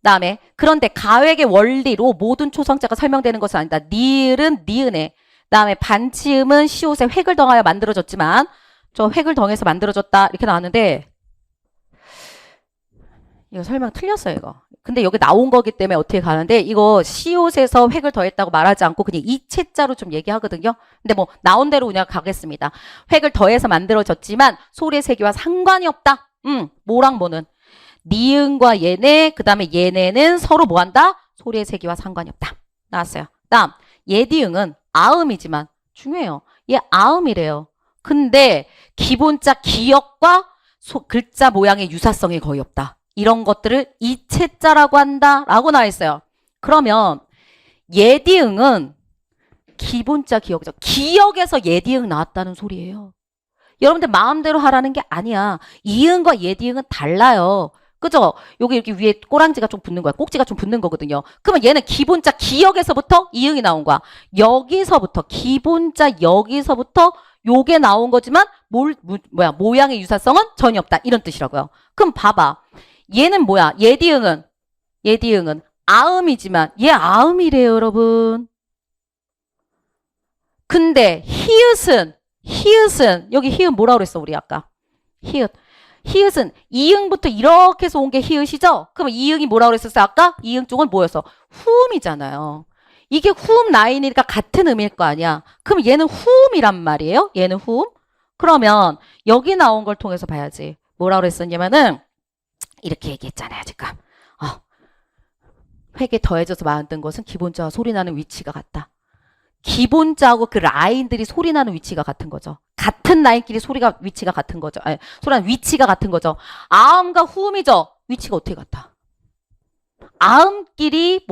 다음에 그런데 가획의 원리로 모든 초성자가 설명되는 것은 아니다. 니을은 니은에 다음에 반치음은 시옷에 획을 더하여 만들어졌지만 저 획을 더해서 만들어졌다 이렇게 나왔는데 이거 설명 틀렸어요 이거. 근데 여기 나온 거기 때문에 어떻게 가는데 이거 시옷에서 획을 더했다고 말하지 않고 그냥 이체자로 좀 얘기하거든요. 근데 뭐 나온 대로 그냥 가겠습니다. 획을 더해서 만들어졌지만 소리의 세기와 상관이 없다. 뭐랑 뭐는 니은과 얘네 그 다음에 얘네는 서로 뭐한다? 소리의 세기와 상관이 없다. 나왔어요. 다음 예디응은 아음이지만 중요해요. 얘 아음이래요. 근데 기본자 기역과 글자 모양의 유사성이 거의 없다. 이런 것들을 이체자라고 한다 라고 나와 있어요. 그러면 예디응은 기본자 기역이죠. 기역에서 예디응 나왔다는 소리예요. 여러분들 마음대로 하라는 게 아니야. 이응과 예디응은 달라요. 그죠? 여기 이렇게 위에 꼬랑지가 좀 붙는 거야. 꼭지가 좀 붙는 거거든요. 그러면 얘는 기본자 기역에서부터 이응이 나온 거야. 여기서부터 기본자 여기서부터 요게 나온 거지만 모양의 유사성은 전혀 없다. 이런 뜻이라고요. 그럼 봐봐. 얘는 뭐야? 예디응은 아음이지만 얘 아음이래요, 여러분. 근데 히읗은 여기 히읗 뭐라 그랬어, 우리 아까? 히읗은 이응부터 이렇게 해서 온 게 히읗이죠? 그럼 이응이 뭐라 그랬었어요? 아까 이응 쪽은 뭐였어? 후음이잖아요. 이게 후음 라인이니까 같은 음일 거 아니야. 그럼 얘는 후음이란 말이에요. 얘는 후음. 그러면 여기 나온 걸 통해서 봐야지. 뭐라 그랬었냐면은 이렇게 얘기했잖아요, 지금. 획에 더해져서 만든 것은 기본자와 소리나는 위치가 같다. 기본자하고 그 라인들이 소리나는 위치가 같은 거죠. 같은 라인끼리 소리가 위치가 같은 거죠. 아니, 소리나는 위치가 같은 거죠. 아음과 후음이죠. 위치가 어떻게 같아? 아음끼리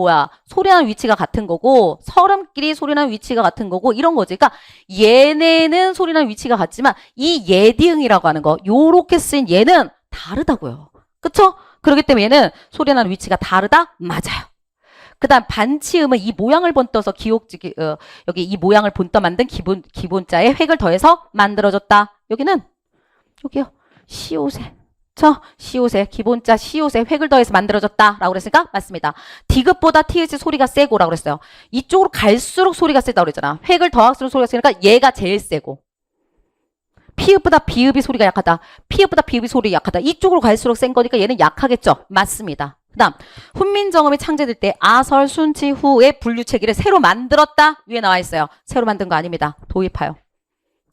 소리나는 위치가 같은 거고 설음끼리 소리나는 위치가 같은 거고 이런 거지. 그러니까 얘네는 소리나는 위치가 같지만 이 예디응이라고 하는 거 요렇게 쓰인 얘는 다르다고요. 그쵸? 그렇기 때문에 얘는 소리나는 위치가 다르다? 맞아요. 그 다음 반치음은 이 모양을 본떠서 여기 이 모양을 본떠 만든 기본자에 획을 더해서 만들어졌다. 여기는 여기요. 시옷에 시옷에 기본자 시옷에 획을 더해서 만들어졌다 라고 그랬으니까 맞습니다. 디귿보다 티읕이 소리가 세고 라고 그랬어요. 이쪽으로 갈수록 소리가 세다고 그랬잖아. 획을 더할수록 소리가 세니까 얘가 제일 세고 피읍보다 비읍이 소리가 약하다. 피읍보다 비읍이 소리 약하다. 이쪽으로 갈수록 센 거니까 얘는 약하겠죠. 맞습니다. 그 다음 훈민정음이 창제될 때 아설 순치 후의 분류체계를 새로 만들었다. 위에 나와 있어요. 새로 만든 거 아닙니다. 도입하여.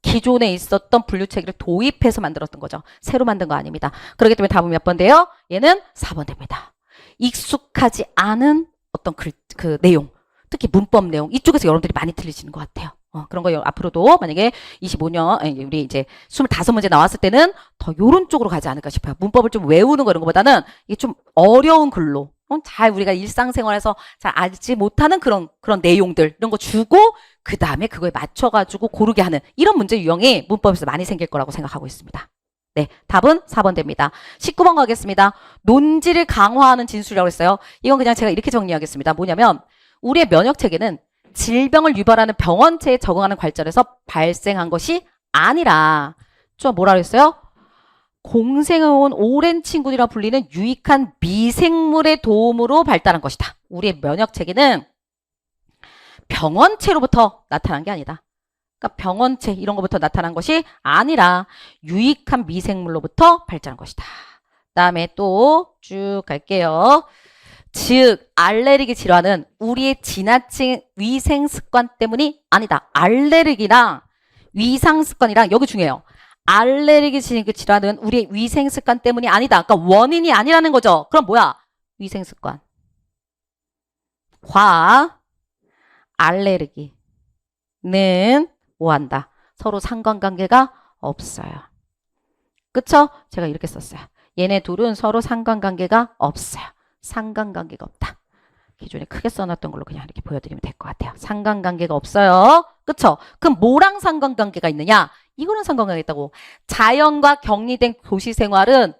기존에 있었던 분류체계를 도입해서 만들었던 거죠. 새로 만든 거 아닙니다. 그렇기 때문에 답은 몇 번 돼요? 얘는 4번 됩니다. 익숙하지 않은 어떤 그 내용, 특히 문법 내용 이쪽에서 여러분들이 많이 틀리시는 것 같아요. 그런 거 앞으로도 만약에 25년 우리 이제 25문제 나왔을 때는 더 요런 쪽으로 가지 않을까 싶어요. 문법을 좀 외우는 거 이런 것보다는 이게 좀 어려운 글로 잘 우리가 일상생활에서 잘 알지 못하는 그런 내용들 이런 거 주고 그 다음에 그거에 맞춰가지고 고르게 하는 이런 문제 유형이 문법에서 많이 생길 거라고 생각하고 있습니다. 네, 답은 4번 됩니다. 19번 가겠습니다. 논지를 강화하는 진술이라고 했어요. 이건 그냥 제가 이렇게 정리하겠습니다. 뭐냐면 우리의 면역체계는 질병을 유발하는 병원체에 적응하는 관점에서 발생한 것이 아니라 좀 뭐라 그랬어요? 공생해온 오랜 친구들이라 불리는 유익한 미생물의 도움으로 발달한 것이다. 우리의 면역체계는 병원체로부터 나타난 게 아니다. 그러니까 병원체 이런 것부터 나타난 것이 아니라 유익한 미생물로부터 발달한 것이다. 다음에 또 쭉 갈게요. 즉 알레르기 질환은 우리의 지나친 위생 습관 때문이 아니다. 알레르기랑 위상 습관이랑 여기 중요해요. 알레르기 질환은 우리의 위생 습관 때문이 아니다. 그러니까 원인이 아니라는 거죠. 그럼 뭐야? 위생 습관. 과 알레르기는 뭐한다? 서로 상관관계가 없어요. 그쵸? 제가 이렇게 썼어요. 얘네 둘은 서로 상관관계가 없어요. 상관관계가 없다. 기존에 크게 써놨던 걸로 그냥 이렇게 보여드리면 될 것 같아요. 상관관계가 없어요. 그쵸? 그럼 뭐랑 상관관계가 있느냐? 이거는 상관관계가 있다고. 자연과 격리된 도시생활은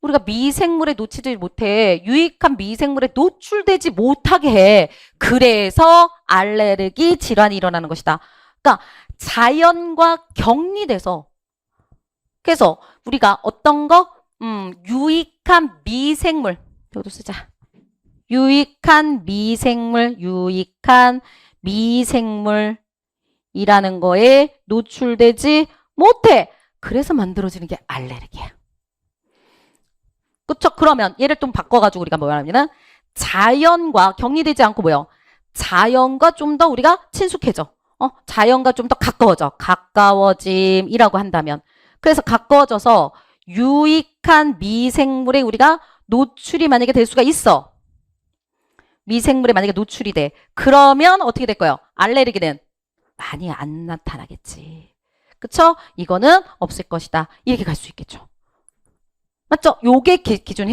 우리가 미생물에 놓치지 못해. 유익한 미생물에 노출되지 못하게 해. 그래서 알레르기 질환이 일어나는 것이다. 그러니까 자연과 격리돼서 그래서 우리가 어떤 거? 유익한 미생물. 이것도 쓰자. 유익한 미생물이라는 거에 노출되지 못해. 그래서 만들어지는 게 알레르기야. 그쵸? 그러면 얘를 좀 바꿔가지고 우리가 뭐라 하냐면 자연과 격리되지 않고 뭐요? 자연과 좀 더 우리가 친숙해져. 자연과 좀 더 가까워져. 가까워짐이라고 한다면. 그래서 가까워져서 유익한 미생물에 우리가 노출이 만약에 될 수가 있어. 미생물에 만약에 노출이 돼. 그러면 어떻게 될 거예요? 알레르기는 많이 안 나타나겠지. 그쵸? 이거는 없을 것이다. 이렇게 갈 수 있겠죠. 맞죠? 요게 기준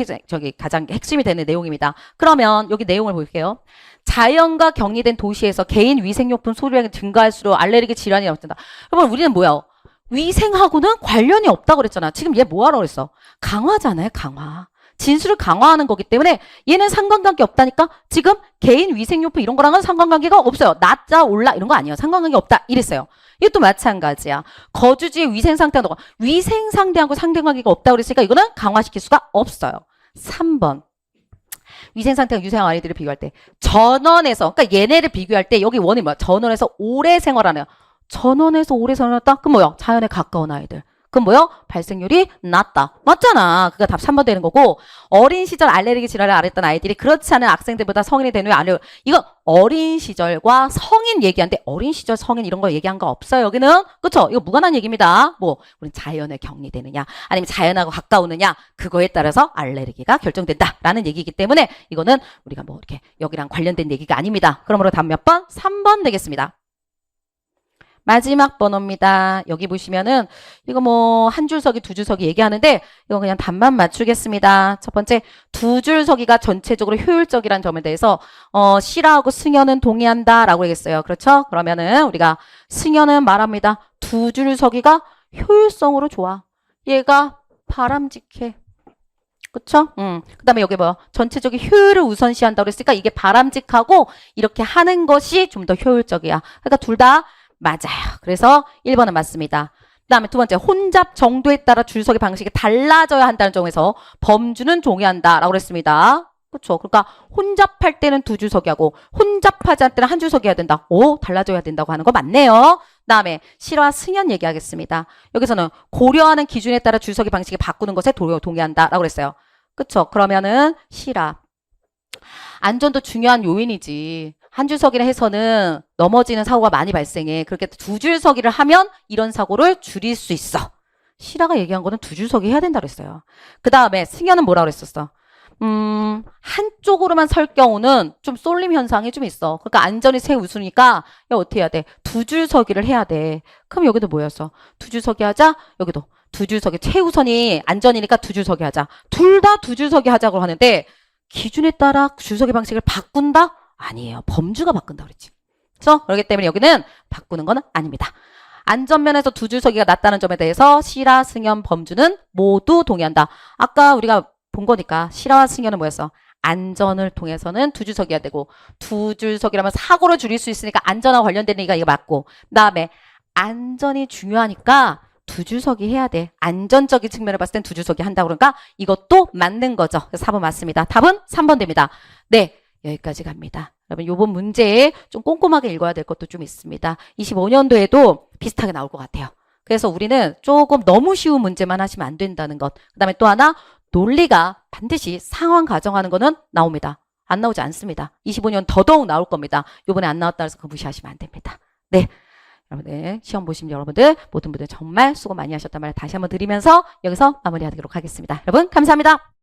가장 핵심이 되는 내용입니다. 그러면 여기 내용을 볼게요. 자연과 격리된 도시에서 개인 위생용품 소비량이 증가할수록 알레르기 질환이 나온다. 여러분 우리는 뭐야? 위생하고는 관련이 없다고 그랬잖아. 지금 얘 뭐하러 그랬어? 강화잖아요. 강화. 진술을 강화하는 거기 때문에 얘는 상관관계 없다니까 지금 개인 위생용품 이런 거랑은 상관관계가 없어요. 낮자 올라 이런 거 아니에요. 상관관계 없다 이랬어요. 이것도 마찬가지야. 거주지의 위생상태하고 위생상태하고 상관관계가 없다고 그랬으니까 이거는 강화시킬 수가 없어요. 3번. 위생상태가 유사한 아이들을 비교할 때 전원에서 그러니까 얘네를 비교할 때 여기 원이 뭐야? 전원에서 오래 생활하는 전원에서 오래 생활했다? 그럼 뭐야? 자연에 가까운 아이들. 그럼 뭐요? 발생률이 낮다. 맞잖아. 그게 답 3번 되는 거고 어린 시절 알레르기 질환을 앓았던 아이들이 그렇지 않은 학생들보다 성인이 된 후에 알레르기 이건 어린 시절과 성인 얘기하는데 어린 시절 성인 이런 거 얘기한 거 없어요. 여기는. 그쵸? 이거 무관한 얘기입니다. 뭐 우린 자연에 격리되느냐 아니면 자연하고 가까우느냐 그거에 따라서 알레르기가 결정된다라는 얘기이기 때문에 이거는 우리가 뭐 이렇게 여기랑 관련된 얘기가 아닙니다. 그러므로 답 몇 번? 3번 되겠습니다. 마지막 번호입니다. 여기 보시면은 이거 뭐 한 줄 서기 두 줄 서기 얘기하는데 이거 그냥 답만 맞추겠습니다. 첫 번째 두 줄 서기가 전체적으로 효율적이라는 점에 대해서 시라하고 승연은 동의한다 라고 얘기했어요. 그렇죠? 그러면은 우리가 승연은 말합니다. 두 줄 서기가 효율성으로 좋아. 얘가 바람직해. 그쵸? 그 다음에 여기 뭐야? 전체적인 효율을 우선시한다고 그랬으니까 이게 바람직하고 이렇게 하는 것이 좀 더 효율적이야. 그러니까 둘 다 맞아요. 그래서 1번은 맞습니다. 그 다음에 두 번째 혼잡 정도에 따라 줄서기 방식이 달라져야 한다는 점에서 범주는 동의한다라고 그랬습니다. 그렇죠. 그러니까 혼잡할 때는 두 줄서기하고 혼잡하지 않을 때는 한 줄서기 해야 된다. 오, 달라져야 된다고 하는 거 맞네요. 그 다음에 실화 승연 얘기하겠습니다. 여기서는 고려하는 기준에 따라 줄서기 방식을 바꾸는 것에 동의한다라고 그랬어요. 그렇죠. 그러면은 실화 안전도 중요한 요인이지. 한 줄서기를 해서는 넘어지는 사고가 많이 발생해. 그렇게 두 줄서기를 하면 이런 사고를 줄일 수 있어. 시라가 얘기한 거는 두 줄서기 해야 된다고 했어요. 그 다음에 승연은 뭐라고 그랬었어? 한쪽으로만 설 경우는 좀 쏠림 현상이 좀 있어. 그러니까 안전이 최우선이니까 야 어떻게 해야 돼? 두 줄서기를 해야 돼. 그럼 여기도 뭐였어? 두 줄서기 하자. 여기도 두 줄서기 최우선이 안전이니까 두 줄서기 하자. 둘 다 두 줄서기 하자고 하는데 기준에 따라 줄서기 방식을 바꾼다? 아니에요. 범주가 바꾼다 그랬지. 그렇죠? 그렇기 때문에 여기는 바꾸는 건 아닙니다. 안전면에서 두 줄서기가 낫다는 점에 대해서 시라, 승연, 범주는 모두 동의한다. 아까 우리가 본 거니까 시라와 승연은 뭐였어? 안전을 통해서는 두 줄서기 해야 되고 두 줄서기라면 사고를 줄일 수 있으니까 안전과 관련된 얘기가 이거 맞고 그 다음에 안전이 중요하니까 두 줄서기 해야 돼. 안전적인 측면을 봤을 땐 두 줄서기 한다고 그러니까 이것도 맞는 거죠. 4번 맞습니다. 답은 3번 됩니다. 네. 여기까지 갑니다. 여러분 요번 문제에 좀 꼼꼼하게 읽어야 될 것도 좀 있습니다. 25년도에도 비슷하게 나올 것 같아요. 그래서 우리는 조금 너무 쉬운 문제만 하시면 안 된다는 것. 그 다음에 또 하나 논리가 반드시 상황 가정하는 거는 나옵니다. 안 나오지 않습니다. 25년 더더욱 나올 겁니다. 요번에 안 나왔다 해서 그거 무시하시면 안 됩니다. 네. 여러분들, 시험 보신 여러분들, 모든 분들 정말 수고 많이 하셨단 말을 다시 한번 드리면서 여기서 마무리하도록 하겠습니다. 여러분, 감사합니다.